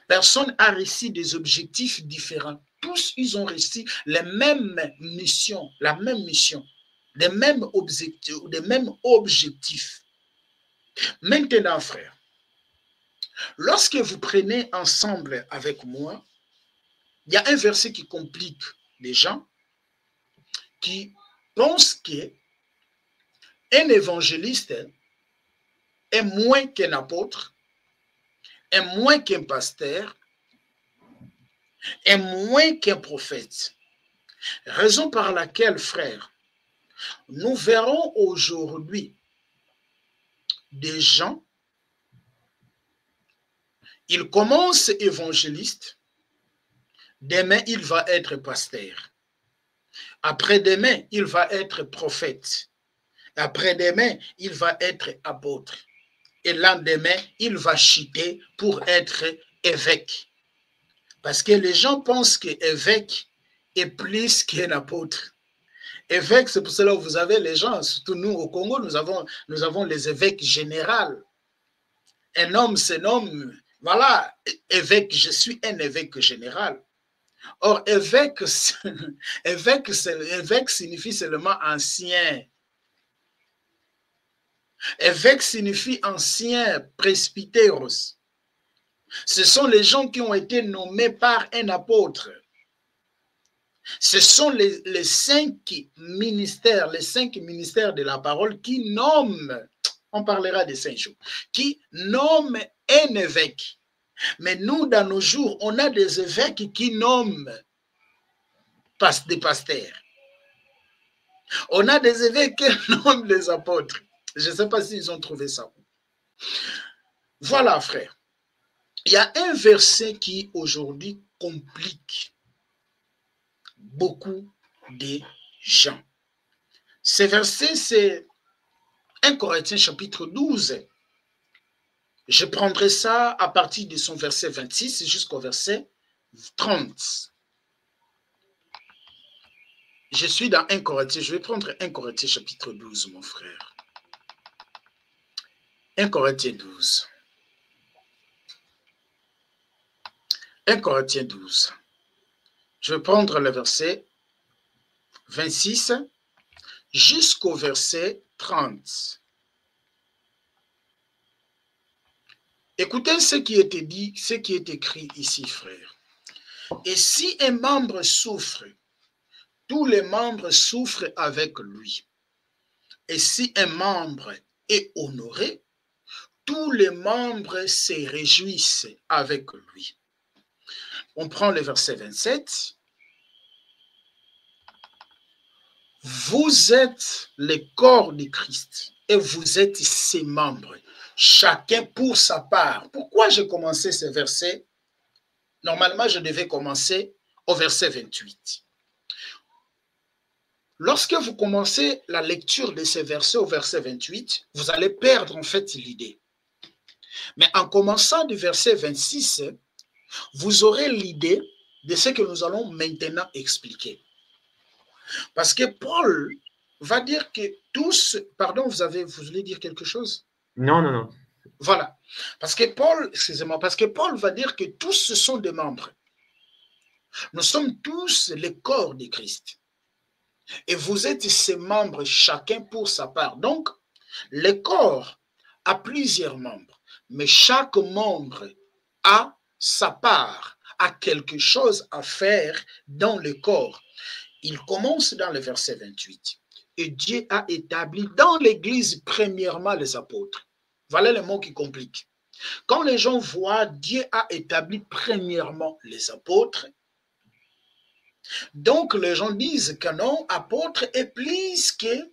Personne n'a reçu des objectifs différents. Tous, ils ont reçu les mêmes missions, la même mission, les mêmes objectifs. Maintenant, frère, lorsque vous prenez ensemble avec moi, il y a un verset qui complique les gens qui pensent qu'un évangéliste est moins qu'un apôtre, est moins qu'un pasteur, est moins qu'un prophète. Raison par laquelle, frère, nous verrons aujourd'hui des gens, ils commencent évangéliste, demain il va être pasteur, après-demain il va être prophète, après-demain il va être apôtre, et lendemain il va chuter pour être évêque. Parce que les gens pensent qu'évêque est plus qu'un apôtre. Évêque, c'est pour cela que vous avez les gens, surtout nous au Congo, nous avons les évêques généraux. Un homme se nomme, voilà, évêque, je suis un évêque général. Or, évêque signifie seulement ancien. Évêque signifie ancien, presbytéros. Ce sont les gens qui ont été nommés par un apôtre. Ce sont les 5 ministères, de la parole qui nomment, on parlera des 5 jours, qui nomment un évêque. Mais nous, dans nos jours, on a des évêques qui nomment des pasteurs. On a des évêques qui nomment les apôtres. Je ne sais pas s'ils ont trouvé ça. Voilà, frère. Il y a un verset qui, aujourd'hui, complique beaucoup de gens. Ce verset, c'est 1 Corinthiens chapitre 12. Je prendrai ça à partir de son verset 26 jusqu'au verset 30. Je suis dans 1 Corinthiens. Je vais prendre 1 Corinthiens chapitre 12, mon frère. 1 Corinthiens 12. 1 Corinthiens 12. Je vais prendre le verset 26 jusqu'au verset 30. Écoutez ce qui est dit, ce qui est écrit ici, frère. Et si un membre souffre, tous les membres souffrent avec lui. Et si un membre est honoré, tous les membres se réjouissent avec lui. On prend le verset 27. Vous êtes le corps de Christ et vous êtes ses membres, chacun pour sa part. Pourquoi j'ai commencé ce verset? Normalement, je devais commencer au verset 28. Lorsque vous commencez la lecture de ce verset au verset 28, vous allez perdre en fait l'idée. Mais en commençant du verset 26, vous aurez l'idée de ce que nous allons maintenant expliquer. Parce que Paul va dire que tous... Pardon, vous voulez dire quelque chose? Non, non, non. Voilà. Parce que Paul, excusez-moi, parce que Paul va dire que tous ce sont des membres. Nous sommes tous les corps de Christ. Et vous êtes ses membres, chacun pour sa part. Donc, le corps a plusieurs membres, mais chaque membre a sa part, a quelque chose à faire dans le corps. Il commence dans le verset 28. Et Dieu a établi dans l'Église premièrement les apôtres. Voilà le mot qui complique. Quand les gens voient Dieu a établi premièrement les apôtres, donc les gens disent que non, apôtre est plus que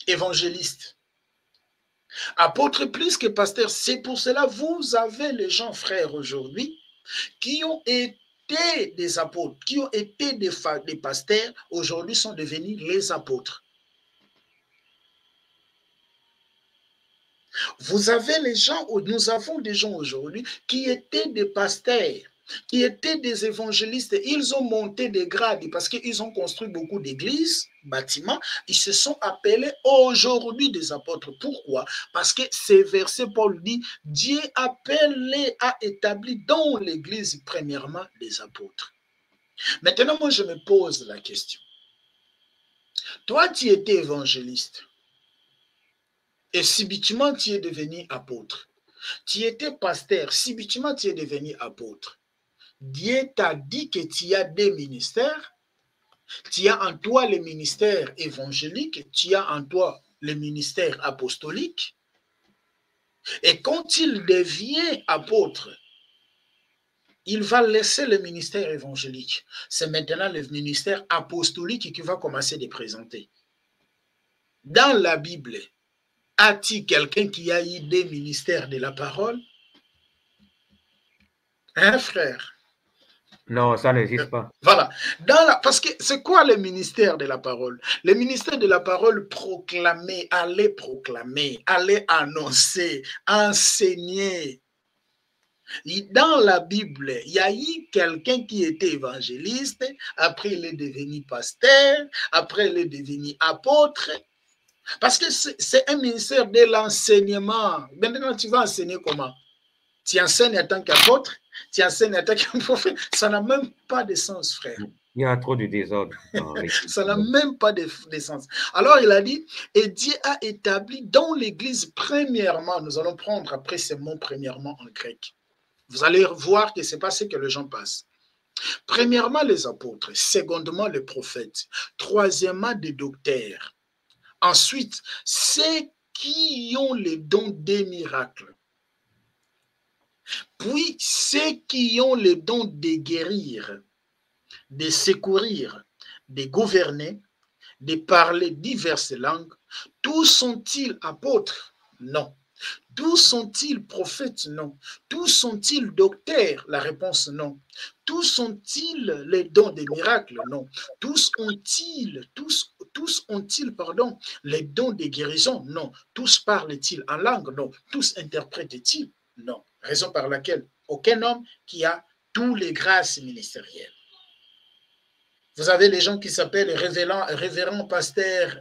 évangéliste. Apôtre est plus que pasteur. C'est pour cela que vous avez les gens, frères, aujourd'hui, qui ont été des apôtres, qui ont été des pasteurs, aujourd'hui sont devenus les apôtres. Vous avez les gens, nous avons des gens aujourd'hui qui étaient des pasteurs, qui étaient des évangélistes. Ils ont monté des grades parce qu'ils ont construit beaucoup d'églises, bâtiments. Ils se sont appelés aujourd'hui des apôtres. Pourquoi? Parce que ces versets, Paul dit, Dieu a établi dans l'église premièrement des apôtres. Maintenant, moi, je me pose la question. Toi, tu étais évangéliste. Et subitement, tu es devenu apôtre. Tu étais pasteur. Subitement, tu es devenu apôtre. Dieu t'a dit que tu as des ministères. Tu as en toi le ministère évangélique. Tu as en toi le ministère apostolique. Et quand il devient apôtre, il va laisser le ministère évangélique. C'est maintenant le ministère apostolique qui va commencer à présenter. Dans la Bible, a-t-il quelqu'un qui a eu des ministères de la parole? Hein, frère? Non, ça n'existe pas. Voilà. Parce que c'est quoi le ministère de la parole? Le ministère de la parole, proclamer, aller annoncer, enseigner. Dans la Bible, il y a eu quelqu'un qui était évangéliste, après il est devenu pasteur, après il est devenu apôtre. Parce que c'est un ministère de l'enseignement. Maintenant, tu vas enseigner comment? Tu enseignes en tant qu'apôtre, tu enseignes en tant que prophète. Ça n'a même pas de sens, frère. Il y a trop de désordre. Ça n'a même pas de sens. Alors, il a dit, et Dieu a établi dans l'Église, premièrement, nous allons prendre après ce mot premièrement en grec. Vous allez voir que ce n'est pas ce que les gens passent. Premièrement, les apôtres. Secondement, les prophètes. Troisièmement, des docteurs. Ensuite, ceux qui ont les dons des miracles. Puis, ceux qui ont les dons de guérir, de secourir, de gouverner, de parler diverses langues. Tous sont-ils apôtres? Non. Tous sont-ils prophètes? Non. Tous sont-ils docteurs? La réponse non. Tous sont-ils les dons des miracles? Non. Tous ont-ils les dons des guérisons? Non. Tous parlent-ils en langue? Non. Tous interprètent-ils? Non. Raison par laquelle aucun homme qui a tous les grâces ministérielles. Vous avez les gens qui s'appellent révérend pasteur,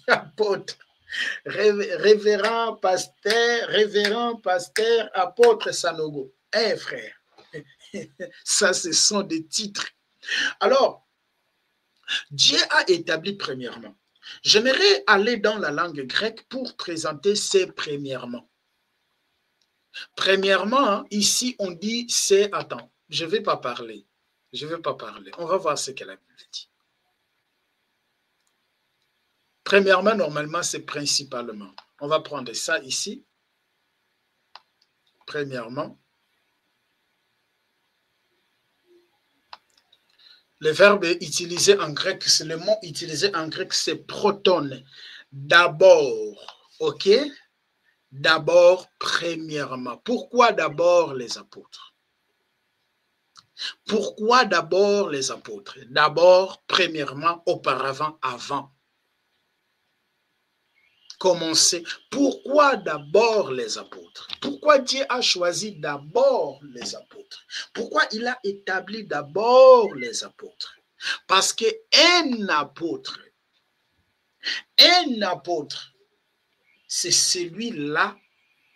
apôtre. Révérend pasteur, apôtre Sanogo. Eh frère, ça ce sont des titres. Alors, Dieu a établi premièrement. J'aimerais aller dans la langue grecque pour présenter ces premièrement. Premièrement, ici on dit c'est, attends, je ne vais pas parler. On va voir ce que la Bible dit. Premièrement, normalement, c'est principalement. On va prendre ça ici. Premièrement, le verbe utilisé en grec, c'est le mot utilisé en grec, c'est proton. D'abord, ok? D'abord, premièrement. Pourquoi d'abord les apôtres? Pourquoi d'abord les apôtres? D'abord, premièrement, auparavant, avant. Commencer. Pourquoi d'abord les apôtres? Pourquoi Dieu a choisi d'abord les apôtres? Pourquoi il a établi d'abord les apôtres? Parce qu'un apôtre, c'est celui-là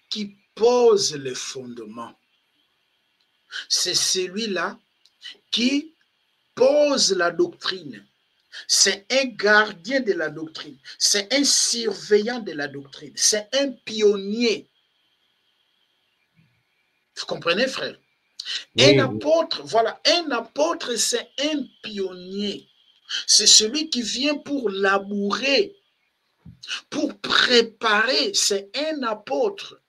qui pose les fondements. C'est celui-là qui pose la doctrine. C'est un gardien de la doctrine. C'est un surveillant de la doctrine. C'est un pionnier. Vous comprenez, frère? Oui. Un apôtre, voilà, un apôtre, c'est un pionnier. C'est celui qui vient pour labourer, pour préparer. C'est un apôtre.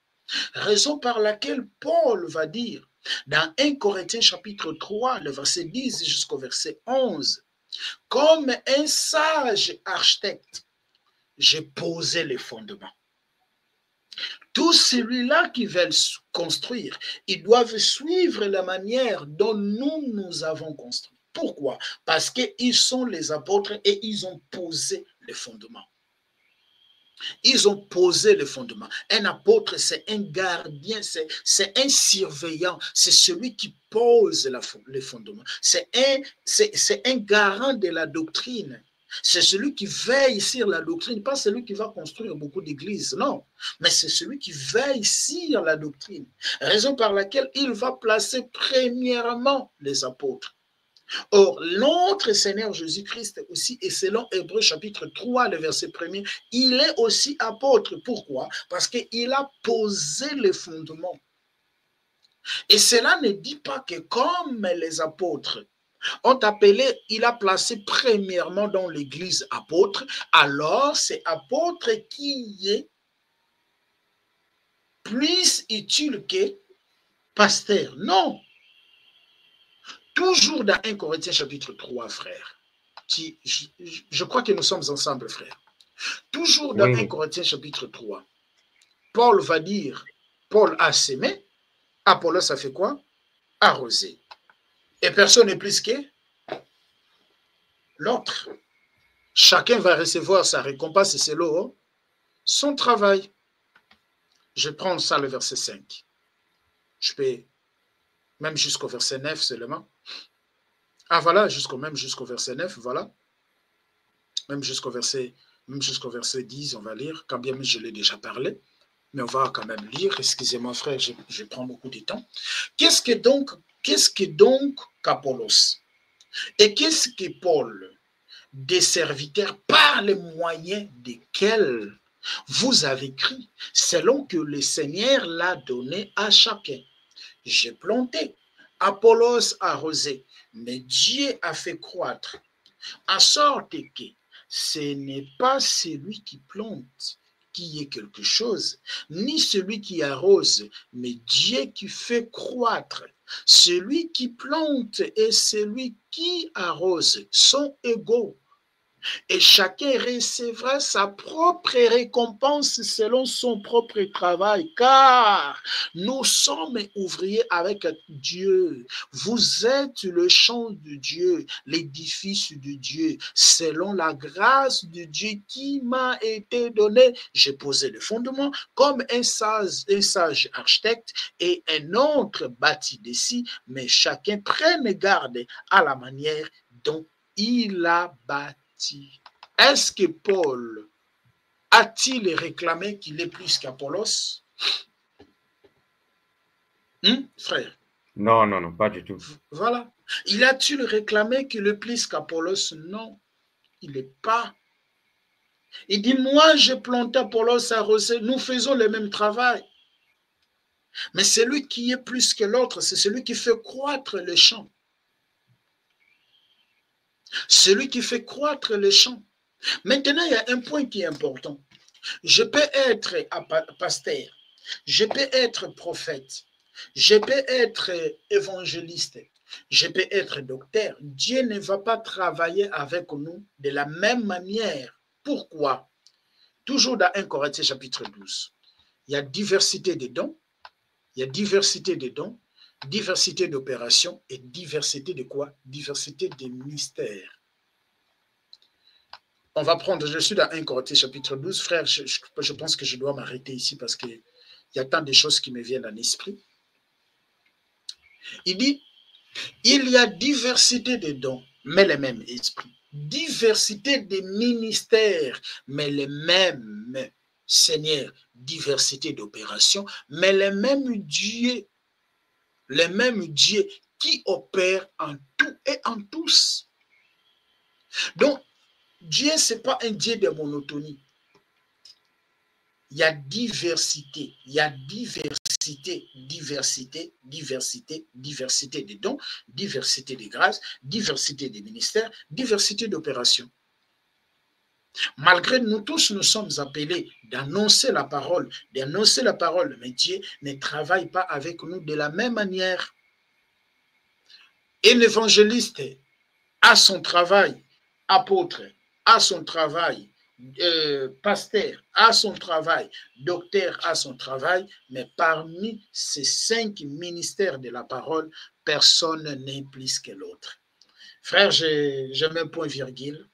Raison par laquelle Paul va dire, dans 1 Corinthiens chapitre 3, le verset 10 jusqu'au verset 11, comme un sage architecte, j'ai posé les fondements. Tous celui-là qui veulent construire, ils doivent suivre la manière dont nous avons construit. Pourquoi? Parce qu'ils sont les apôtres et ils ont posé les fondements. Ils ont posé les fondements. Un apôtre, c'est un gardien, c'est un surveillant, c'est celui qui pose les fondements. C'est un garant de la doctrine. C'est celui qui veille sur la doctrine, pas celui qui va construire beaucoup d'églises, non. Mais c'est celui qui veille sur la doctrine. Raison par laquelle il va placer premièrement les apôtres. Or, notre Seigneur Jésus-Christ aussi, et selon Hébreux chapitre 3, le verset 1er, il est aussi apôtre. Pourquoi? Parce qu'il a posé les fondements. Et cela ne dit pas que comme les apôtres ont appelé, il a placé premièrement dans l'église apôtre, alors c'est apôtre qui est plus utile que pasteur. Non. Toujours dans 1 Corinthiens chapitre 3, frère. Je crois que nous sommes ensemble, frère. Toujours dans 1 Corinthiens chapitre 3, Paul va dire, Paul a sémé, Apollos a fait quoi? Arrosé. Et personne n'est plus que l'autre. Chacun va recevoir sa récompense et c'est selon son travail. Je prends ça, le verset 5. Je peux même jusqu'au verset 9 seulement. Ah voilà, même jusqu'au verset 9, voilà. Même jusqu'au verset 10, on va lire, quand bien je l'ai déjà parlé. Mais on va quand même lire. Excusez-moi, frère, je prends beaucoup de temps. Qu'est-ce que donc qu'Apollos? Et qu'est-ce que Paul? Des serviteurs par les moyens desquels vous avez écrit, selon que le Seigneur l'a donné à chacun. J'ai planté, Apollos a arrosé, mais Dieu a fait croître, en sorte que ce n'est pas celui qui plante qui est quelque chose, ni celui qui arrose, mais Dieu qui fait croître. Celui qui plante et celui qui arrose sont égaux. Et chacun recevra sa propre récompense selon son propre travail, car nous sommes ouvriers avec Dieu. Vous êtes le champ de Dieu, l'édifice de Dieu, selon la grâce de Dieu qui m'a été donnée. J'ai posé le fondement comme un sage architecte et un autre bâti d'ici, mais chacun prenne garde à la manière dont il a bâti. Est-ce que Paul a-t-il réclamé qu'il est plus qu'Apollos? Frère? Non, pas du tout. Voilà. Il a-t-il réclamé qu'il est plus qu'Apollos? Non, il n'est pas. Il dit, moi j'ai planté, Apollos a arrosé, nous faisons le même travail. Mais celui qui est plus que l'autre, c'est celui qui fait croître les champs. Celui qui fait croître les champs. Maintenant, il y a un point qui est important. Je peux être pasteur, je peux être prophète, je peux être évangéliste, je peux être docteur. Dieu ne va pas travailler avec nous de la même manière. Pourquoi? Toujours dans 1 Corinthiens chapitre 12, il y a diversité de dons, il y a diversité de dons, diversité d'opérations et diversité de quoi? Diversité des ministères. On va prendre, je suis dans 1 Corinthiens chapitre 12, frère, je pense que je dois m'arrêter ici parce qu'il y a tant de choses qui me viennent à l'esprit. Il dit, il y a diversité de dons, mais le même esprit. Diversité des ministères, mais le même Seigneur. Diversité d'opérations, mais le même Dieu. Le même Dieu qui opère en tout et en tous. Donc, Dieu, ce n'est pas un Dieu de monotonie. Il y a diversité, il y a diversité, diversité des dons, diversité des grâces, diversité des ministères, diversité d'opérations. Malgré nous tous, nous sommes appelés d'annoncer la parole, mais Dieu ne travaille pas avec nous de la même manière. Un évangéliste a son travail, apôtre a son travail, pasteur a son travail, docteur a son travail, mais parmi ces 5 ministères de la parole, personne n'est plus que l'autre. Frère, je mets un point virgule,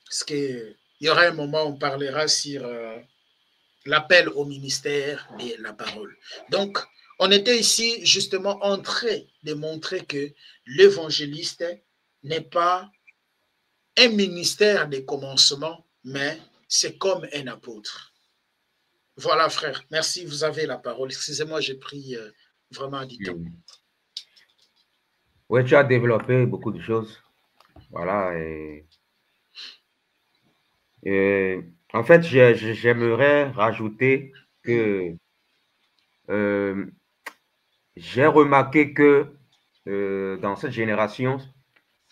parce qu'il y aura un moment où on parlera sur l'appel au ministère de la parole. Donc, on était ici justement en train de montrer que l'évangéliste n'est pas un ministère de commencement, mais c'est comme un apôtre. Voilà, frère. Merci, vous avez la parole. Excusez-moi, j'ai pris vraiment du temps. Oui, tu as développé beaucoup de choses. Voilà. Et en fait, j'aimerais rajouter que j'ai remarqué que dans cette génération,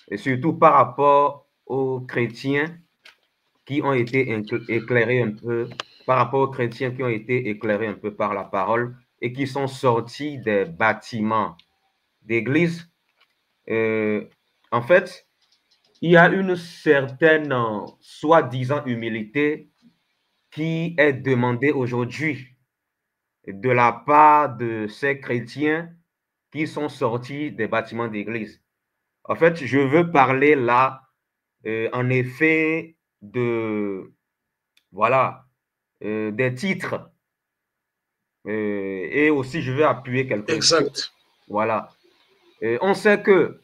et surtout par rapport aux chrétiens qui ont été éclairés un peu, par rapport aux chrétiens qui ont été éclairés un peu par la parole et qui sont sortis des bâtiments d'église, en fait, il y a une certaine soi-disant humilité qui est demandée aujourd'hui de la part de ces chrétiens qui sont sortis des bâtiments d'église. En fait, je veux parler là, en effet, des titres. Et aussi, je veux appuyer quelque chose. Exact. Voilà. On sait que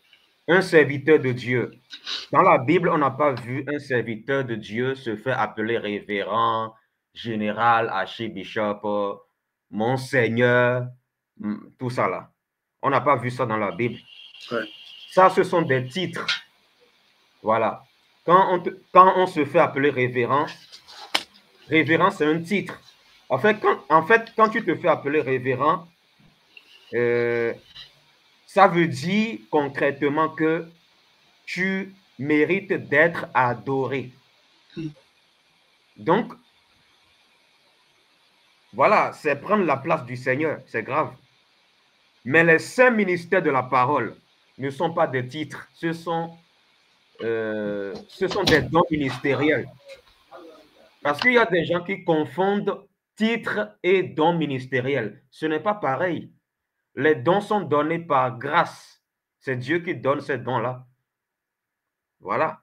un serviteur de Dieu, dans la Bible, on n'a pas vu un serviteur de Dieu se faire appeler révérend, général, archibishop, monseigneur, tout ça là. On n'a pas vu ça dans la Bible. Ouais. Ça, ce sont des titres. Voilà. Quand on se fait appeler révérend, c'est un titre. En fait, quand tu te fais appeler révérend, ça veut dire concrètement que tu mérites d'être adoré. Donc, voilà, c'est prendre la place du Seigneur, c'est grave. Mais les 5 ministères de la parole ne sont pas des titres, ce sont des dons ministériels. Parce qu'il y a des gens qui confondent titre et dons ministériels. Ce n'est pas pareil. Les dons sont donnés par grâce. C'est Dieu qui donne ces dons-là. Voilà.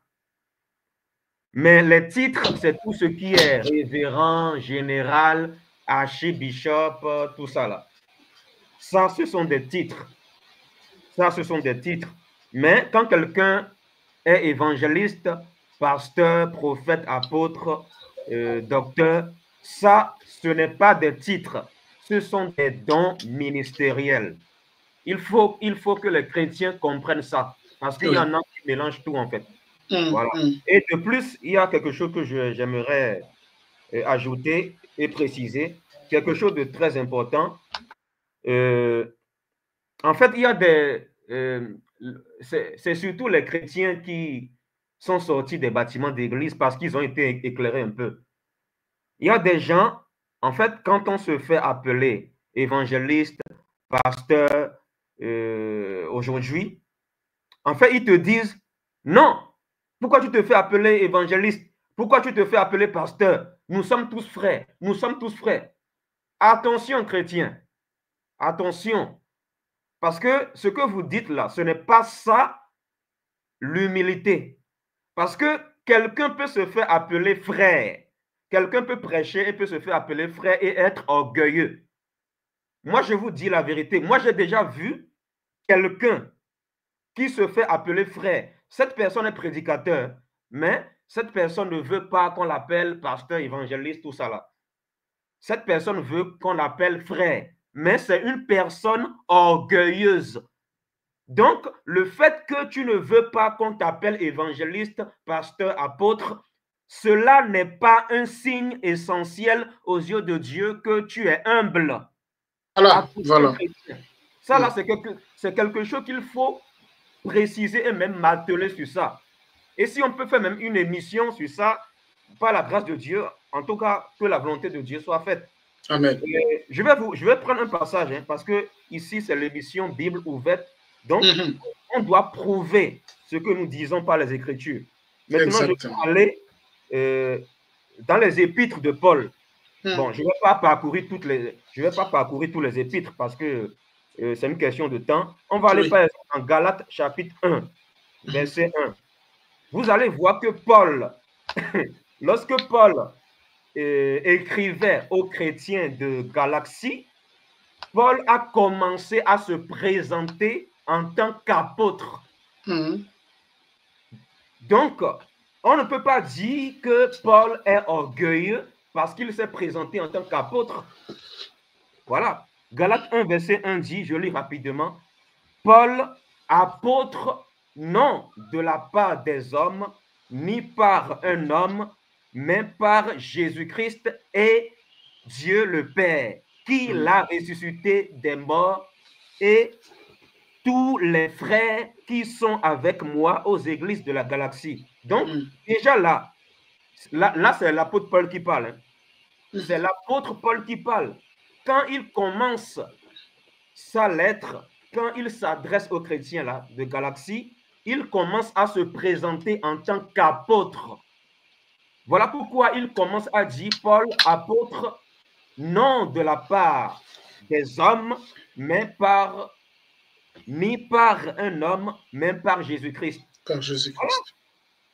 Mais les titres, c'est tout ce qui est révérend, général, archibishop, tout ça là. Ça, ce sont des titres. Ça, ce sont des titres. Mais quand quelqu'un est évangéliste, pasteur, prophète, apôtre, docteur, ça, ce n'est pas des titres. Ce sont des dons ministériels. Il faut que les chrétiens comprennent ça. Parce qu'il y en a qui mélangent tout, en fait. Voilà. Et de plus, il y a quelque chose que j'aimerais ajouter et préciser. Quelque chose de très important. En fait, il y a c'est surtout les chrétiens qui sont sortis des bâtiments d'église parce qu'ils ont été éclairés un peu. Il y a des gens, en fait, quand on se fait appeler évangéliste, pasteur, aujourd'hui, en fait, ils te disent, non, pourquoi tu te fais appeler évangéliste? Pourquoi tu te fais appeler pasteur? Nous sommes tous frères, nous sommes tous frères. Attention, chrétiens, attention, parce que ce que vous dites là, ce n'est pas ça l'humilité. Parce que quelqu'un peut se faire appeler frère, quelqu'un peut prêcher et peut se faire appeler frère et être orgueilleux. Moi, je vous dis la vérité. Moi, j'ai déjà vu quelqu'un qui se fait appeler frère. Cette personne est prédicateur, mais cette personne ne veut pas qu'on l'appelle pasteur, évangéliste, tout ça là. Cette personne veut qu'on l'appelle frère, mais c'est une personne orgueilleuse. Donc, le fait que tu ne veux pas qu'on t'appelle évangéliste, pasteur, apôtre, cela n'est pas un signe essentiel aux yeux de Dieu que tu es humble. Voilà, voilà. Ça, là, c'est quelque chose qu'il faut préciser et même m'atteler sur ça. Et si on peut faire même une émission sur ça, par la grâce de Dieu, en tout cas, que la volonté de Dieu soit faite. Amen. Je vais prendre un passage, hein, parce que ici, c'est l'émission Bible ouverte. Donc, on doit prouver ce que nous disons par les Écritures. Maintenant, je vais aller dans les épîtres de Paul. Bon, je ne vais pas parcourir tous les épîtres parce que c'est une question de temps. On va aller par exemple en Galates chapitre 1, verset 1. Vous allez voir que Paul, lorsque Paul écrivait aux chrétiens de Galatie, Paul a commencé à se présenter en tant qu'apôtre. Donc, on ne peut pas dire que Paul est orgueilleux parce qu'il s'est présenté en tant qu'apôtre. Voilà. Galates 1, verset 1 dit, je lis rapidement, Paul, apôtre, non de la part des hommes, ni par un homme, mais par Jésus-Christ et Dieu le Père, qui l'a ressuscité des morts, et tous les frères qui sont avec moi aux églises de la galaxie. Donc, déjà là c'est l'apôtre Paul qui parle. Hein. C'est l'apôtre Paul qui parle. Quand il commence sa lettre, quand il s'adresse aux chrétiens là, de galaxie, il commence à se présenter en tant qu'apôtre. Voilà pourquoi il commence à dire Paul, apôtre, non de la part des hommes, mais ni par un homme, mais par Jésus-Christ. Par Jésus-Christ.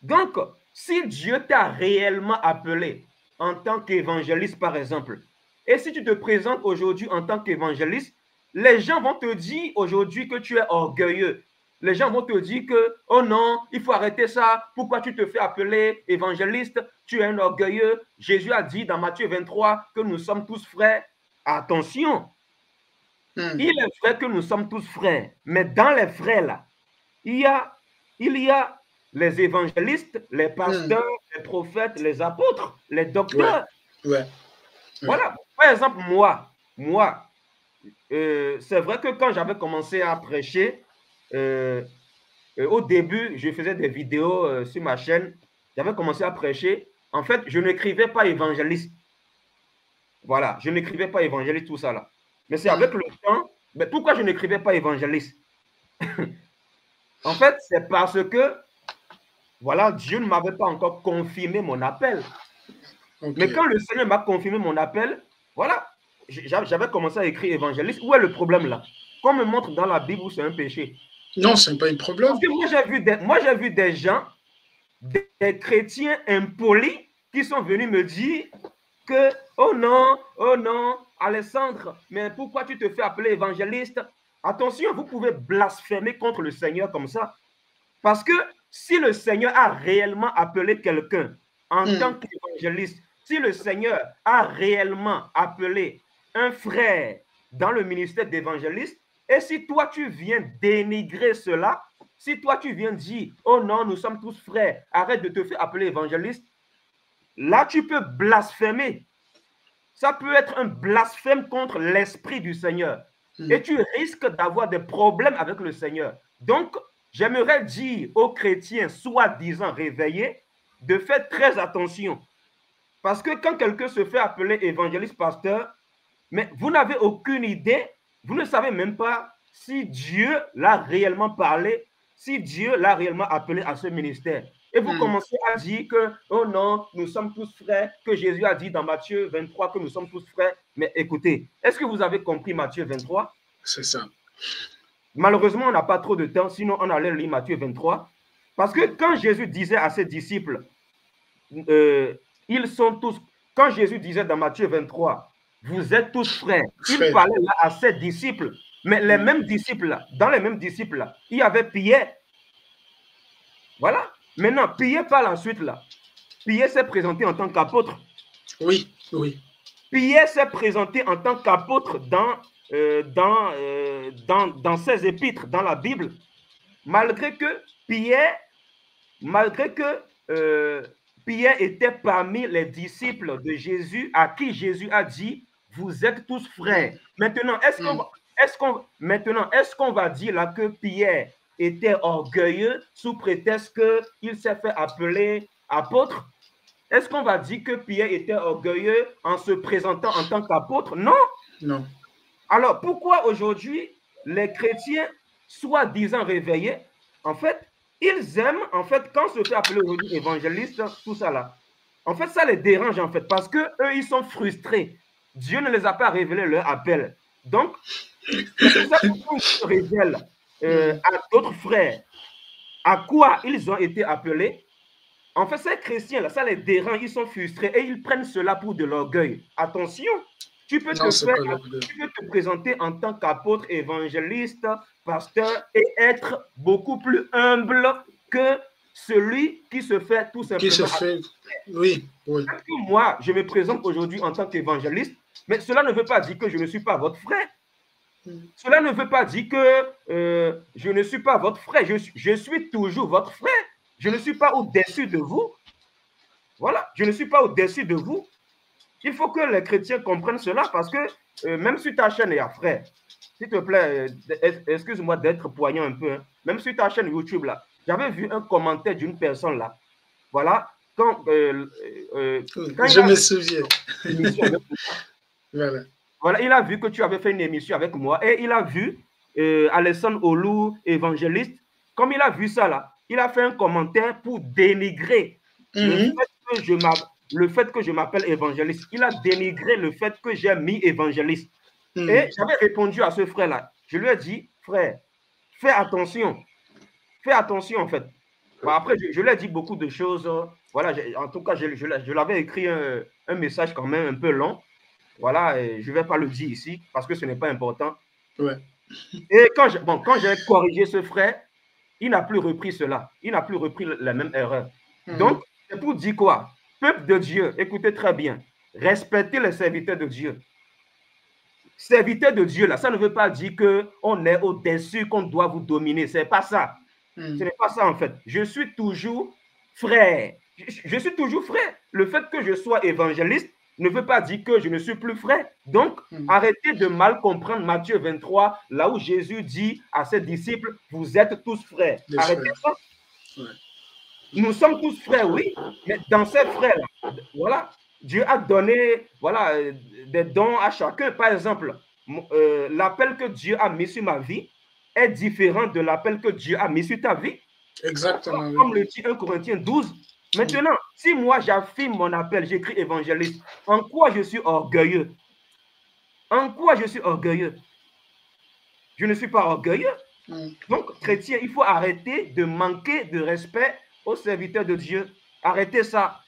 Voilà. Donc, si Dieu t'a réellement appelé en tant qu'évangéliste, par exemple, et si tu te présentes aujourd'hui en tant qu'évangéliste, les gens vont te dire aujourd'hui que tu es orgueilleux. Les gens vont te dire que, oh non, il faut arrêter ça. Pourquoi tu te fais appeler évangéliste? Tu es un orgueilleux. Jésus a dit dans Matthieu 23 que nous sommes tous frères. Attention. Il est vrai que nous sommes tous frères. Mais dans les frères là, il y a les évangélistes, les pasteurs, les prophètes, les apôtres, les docteurs. Voilà. Par exemple, moi, c'est vrai que quand j'avais commencé à prêcher, au début, je faisais des vidéos sur ma chaîne. J'avais commencé à prêcher. En fait, je n'écrivais pas évangéliste. Voilà, je n'écrivais pas évangéliste, tout ça là. Mais c'est avec le temps. Mais pourquoi je n'écrivais pas évangéliste? En fait, c'est parce que, voilà, Dieu ne m'avait pas encore confirmé mon appel. Mais quand le Seigneur m'a confirmé mon appel, voilà, j'avais commencé à écrire évangéliste. Où est le problème là? Qu'on me montre dans la Bible où c'est un péché. Non, ce n'est pas un problème. Parce que moi, j'ai vu des gens, des chrétiens impolis, qui sont venus me dire que, oh non, Alessandre, mais pourquoi tu te fais appeler évangéliste? Attention, vous pouvez blasphémer contre le Seigneur comme ça. Parce que si le Seigneur a réellement appelé quelqu'un en tant qu'évangéliste, si le Seigneur a réellement appelé un frère dans le ministère d'évangéliste, et si toi tu viens dénigrer cela, si toi tu viens dire, oh non, nous sommes tous frères, arrête de te faire appeler évangéliste, là tu peux blasphémer. Ça peut être un blasphème contre l'esprit du Seigneur. Et tu risques d'avoir des problèmes avec le Seigneur. Donc, j'aimerais dire aux chrétiens soi-disant réveillés de faire très attention. Parce que quand quelqu'un se fait appeler évangéliste pasteur, mais vous n'avez aucune idée, vous ne savez même pas si Dieu l'a réellement parlé, si Dieu l'a réellement appelé à ce ministère. Et vous commencez à dire que, oh non, nous sommes tous frères, que Jésus a dit dans Matthieu 23 que nous sommes tous frères. Mais écoutez, est-ce que vous avez compris Matthieu 23? C'est ça. Malheureusement, on n'a pas trop de temps, sinon on allait lire Matthieu 23. Parce que quand Jésus disait à ses disciples, ils sont tous, quand Jésus disait dans Matthieu 23, vous êtes tous frères, il parlait là à ses disciples. Mais les mêmes disciples, là, dans les mêmes disciples, là, il y avait Pierre. Voilà. Maintenant, Pierre parle ensuite là. Pierre s'est présenté en tant qu'apôtre. Oui, oui. Pierre s'est présenté en tant qu'apôtre dans ses épîtres, dans la Bible. Malgré que Pierre était parmi les disciples de Jésus à qui Jésus a dit, vous êtes tous frères. Maintenant, est-ce qu'on va dire là que Pierre était orgueilleux sous prétexte qu'il s'est fait appeler apôtre? Est-ce qu'on va dire que Pierre était orgueilleux en se présentant en tant qu'apôtre? Non. Non. Alors, pourquoi aujourd'hui les chrétiens, soi-disant réveillés, en fait, ils aiment, en fait, quand on se fait appeler aujourd'hui évangéliste, tout ça là, en fait, ça les dérange, en fait, parce qu'eux, ils sont frustrés. Dieu ne les a pas révélé leur appel. Donc, c'est pour ça qu'on se révèle à d'autres frères à quoi ils ont été appelés. En fait, ces chrétiens-là, ça les dérange, ils sont frustrés et ils prennent cela pour de l'orgueil. Attention, tu peux te présenter en tant qu'apôtre, évangéliste, pasteur et être beaucoup plus humble que celui qui se fait tout simplement. Oui. Moi, je me présente aujourd'hui en tant qu'évangéliste, mais cela ne veut pas dire que je ne suis pas votre frère. Cela ne veut pas dire que je ne suis pas votre frère. Je suis toujours votre frère. Je ne suis pas au-dessus de vous. Voilà, je ne suis pas au-dessus de vous. Il faut que les chrétiens comprennent cela parce que même sur ta chaîne, il y a frère. S'il te plaît, excuse-moi d'être poignant un peu. Hein. Même sur ta chaîne YouTube, là, j'avais vu un commentaire d'une personne là. Voilà. Quand je me souviens. Voilà, il a vu que tu avais fait une émission avec moi et il a vu Alessandre Olou, évangéliste. Comme il a vu ça là, il a fait un commentaire pour dénigrer le fait que je m'appelle évangéliste. Il a dénigré le fait que j'ai mis évangéliste. Et j'avais répondu à ce frère-là. Je lui ai dit, frère, fais attention. Fais attention en fait. Bon, après, je lui ai dit beaucoup de choses. Voilà, en tout cas, je l'avais écrit un message quand même un peu long. Voilà, et je ne vais pas le dire ici parce que ce n'est pas important. Ouais. Et quand j'ai corrigé ce frère, il n'a plus repris cela. Il n'a plus repris la même erreur. Donc, c'est pour dire quoi? Peuple de Dieu, écoutez très bien. Respectez les serviteurs de Dieu. Serviteurs de Dieu, là, ça ne veut pas dire qu'on est au-dessus, qu'on doit vous dominer. Ce n'est pas ça. Ce n'est pas ça, en fait. Je suis toujours frère. Je suis toujours frère. Le fait que je sois évangéliste ne veut pas dire que je ne suis plus frère. Donc, arrêtez de mal comprendre Matthieu 23, là où Jésus dit à ses disciples, vous êtes tous frères. Arrêtez ça. Ouais. Nous sommes tous frères, oui, mais dans ces frères-là, voilà, Dieu a donné des dons à chacun. Par exemple, l'appel que Dieu a mis sur ma vie est différent de l'appel que Dieu a mis sur ta vie. Exactement. Comme le dit 1 Corinthiens 12. Maintenant, si moi j'affirme mon appel, j'écris évangéliste, en quoi je suis orgueilleux? En quoi je suis orgueilleux? Je ne suis pas orgueilleux. Donc, chrétien, il faut arrêter de manquer de respect aux serviteurs de Dieu. Arrêtez ça.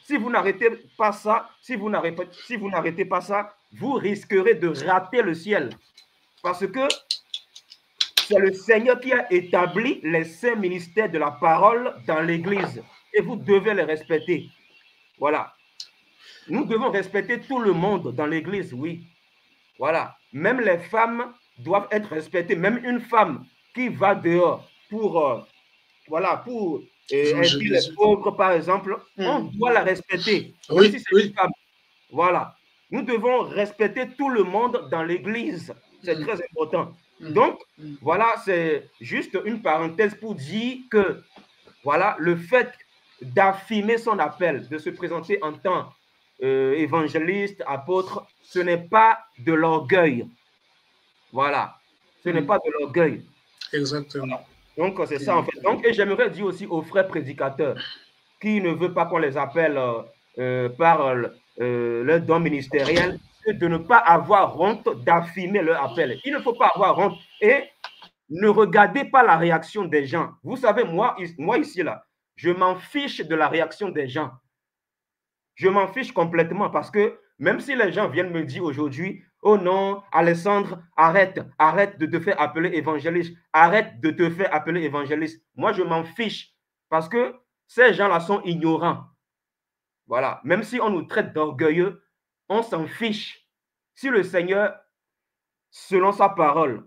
Si vous n'arrêtez pas ça, si vous n'arrêtez pas ça, vous risquerez de rater le ciel. Parce que c'est le Seigneur qui a établi les saints ministères de la parole dans l'Église. Et vous devez les respecter. Voilà. Nous devons respecter tout le monde dans l'Église, oui. Voilà. Même les femmes doivent être respectées. Même une femme qui va dehors pour aider les pauvres, par exemple, on doit la respecter. Oui, si c'est une femme. Voilà. Nous devons respecter tout le monde dans l'Église. C'est très important. Donc, voilà, c'est juste une parenthèse pour dire que, voilà, le fait d'affirmer son appel, de se présenter en tant évangélistes, apôtres, ce n'est pas de l'orgueil. Voilà. Ce n'est pas de l'orgueil. Exactement. Voilà. Donc, c'est ça en fait. Donc, et j'aimerais dire aussi aux frères prédicateurs qui ne veulent pas qu'on les appelle par leur don ministériel, de ne pas avoir honte d'affirmer leur appel. Il ne faut pas avoir honte. Et ne regardez pas la réaction des gens. Vous savez, moi ici, là, je m'en fiche de la réaction des gens. Je m'en fiche complètement parce que même si les gens viennent me dire aujourd'hui, oh non, Alessandre, arrête de te faire appeler évangéliste, arrête de te faire appeler évangéliste. Moi, je m'en fiche parce que ces gens-là sont ignorants. Voilà. Même si on nous traite d'orgueilleux, on s'en fiche. Si le Seigneur, selon sa parole,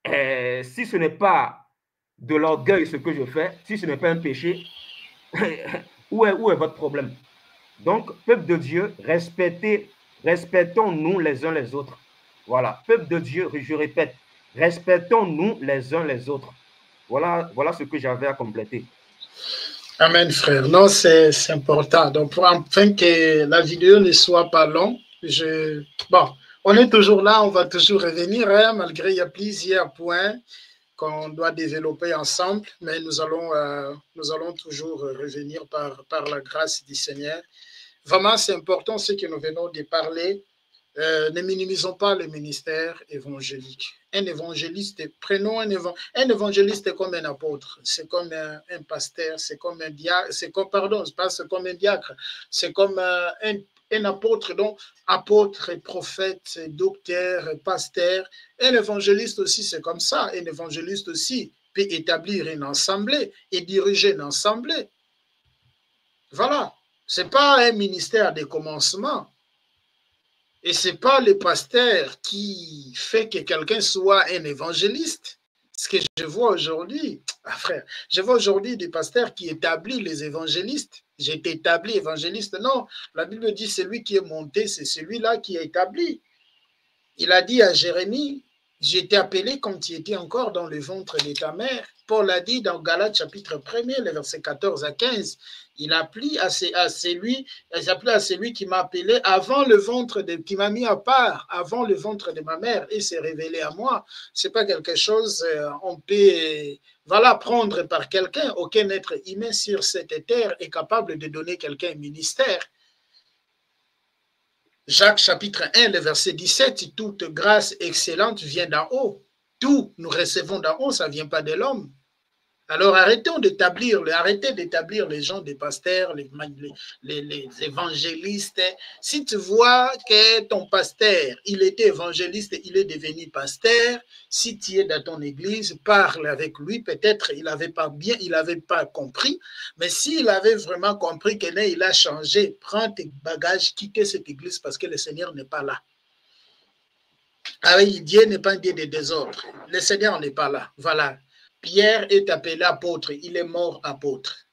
si ce n'est pas de l'orgueil ce que je fais, si ce n'est pas un péché, où est votre problème? Donc, peuple de Dieu, respectons-nous les uns les autres. Voilà. Peuple de Dieu, je répète, respectons-nous les uns les autres. Voilà ce que j'avais à compléter. Amen, frère. Non, c'est important. Donc, afin que la vidéo ne soit pas longue, bon, on est toujours là, on va toujours revenir, hein, malgré il y a plusieurs points qu'on doit développer ensemble, mais nous allons toujours revenir par la grâce du Seigneur. Vraiment, c'est important ce que nous venons de parler. Ne minimisons pas le ministère évangélique. Un évangéliste, prenons un évangéliste comme un apôtre, c'est comme un pasteur, c'est comme un diacre, c'est comme un diacre, c'est comme un apôtre, donc apôtre, prophète, docteur, pasteur. Un évangéliste aussi, c'est comme ça. Un évangéliste aussi peut établir une assemblée et diriger une assemblée. Voilà. Ce n'est pas un ministère de commencement. Et ce n'est pas le pasteur qui fait que quelqu'un soit un évangéliste. Ce que je vois aujourd'hui, frère, je vois aujourd'hui des pasteurs qui établissent les évangélistes. J'ai été établi évangéliste. Non, la Bible dit celui qui est monté, c'est celui-là qui est établi. Il a dit à Jérémie, j'ai été appelé quand tu étais encore dans le ventre de ta mère. Paul a dit dans Galates chapitre 1er, les versets 14 à 15, il a plu à celui qui m'a appelé avant le ventre qui m'a mis à part, avant le ventre de ma mère, et s'est révélé à moi. Ce n'est pas quelque chose on peut prendre par quelqu'un. Aucun être humain sur cette terre est capable de donner quelqu'un un ministère. Jacques chapitre 1, le verset 17, toute grâce excellente vient d'en haut. Tout nous recevons d'en haut, ça ne vient pas de l'homme. Alors arrêtez d'établir les gens des pasteurs, les évangélistes. Si tu vois que ton pasteur, il était évangéliste, il est devenu pasteur, si tu es dans ton église, parle avec lui, peut-être il n'avait pas compris, mais s'il avait vraiment compris qu'il a changé, prends tes bagages, quitte cette église parce que le Seigneur n'est pas là. Ah oui, Dieu n'est pas un Dieu de désordre. Le Seigneur n'est pas là. Voilà. Pierre est appelé apôtre, il est mort apôtre.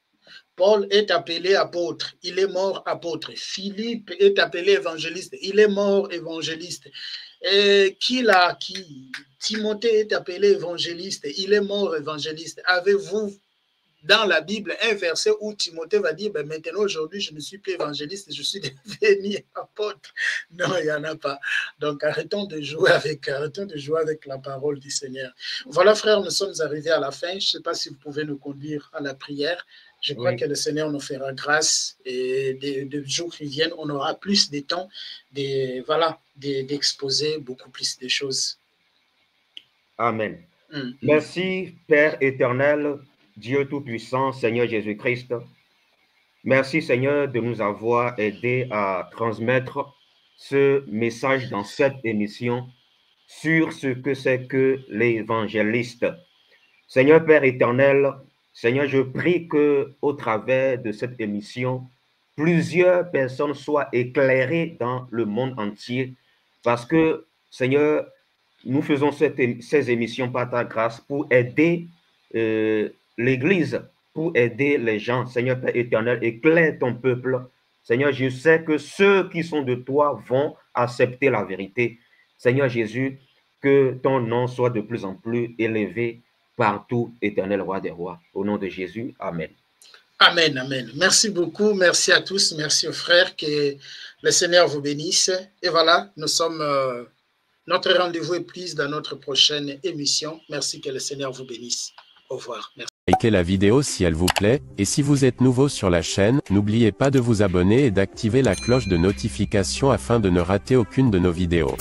Paul est appelé apôtre, il est mort apôtre. Philippe est appelé évangéliste, il est mort évangéliste. Timothée est appelé évangéliste, il est mort évangéliste. Avez-vous dans la Bible un verset où Timothée va dire, maintenant aujourd'hui je ne suis plus évangéliste, je suis devenu apôtre? Non, il n'y en a pas. Donc arrêtons de jouer avec la parole du Seigneur. Voilà, frères, nous sommes arrivés à la fin. Je ne sais pas si vous pouvez nous conduire à la prière. Je crois que le Seigneur nous fera grâce et des jours qui viennent, on aura plus de temps d'exposer beaucoup plus de choses. Amen. Merci, Père éternel, Dieu Tout-Puissant, Seigneur Jésus-Christ. Merci, Seigneur, de nous avoir aidés à transmettre ce message dans cette émission sur ce que c'est que l'évangéliste. Seigneur Père éternel, Seigneur, je prie que au travers de cette émission, plusieurs personnes soient éclairées dans le monde entier parce que, Seigneur, nous faisons ces émissions par ta grâce pour aider l'Église, pour aider les gens. Seigneur Père éternel, éclaire ton peuple. Seigneur, je sais que ceux qui sont de toi vont accepter la vérité. Seigneur Jésus, que ton nom soit de plus en plus élevé partout, éternel roi des rois. Au nom de Jésus, amen. Amen, amen. Merci beaucoup, merci à tous, merci aux frères, que le Seigneur vous bénisse. Et voilà, nous sommes, notre rendez-vous est pris dans notre prochaine émission. Merci, que le Seigneur vous bénisse. Au revoir. Merci. Likez la vidéo si elle vous plaît, et si vous êtes nouveau sur la chaîne, n'oubliez pas de vous abonner et d'activer la cloche de notification afin de ne rater aucune de nos vidéos.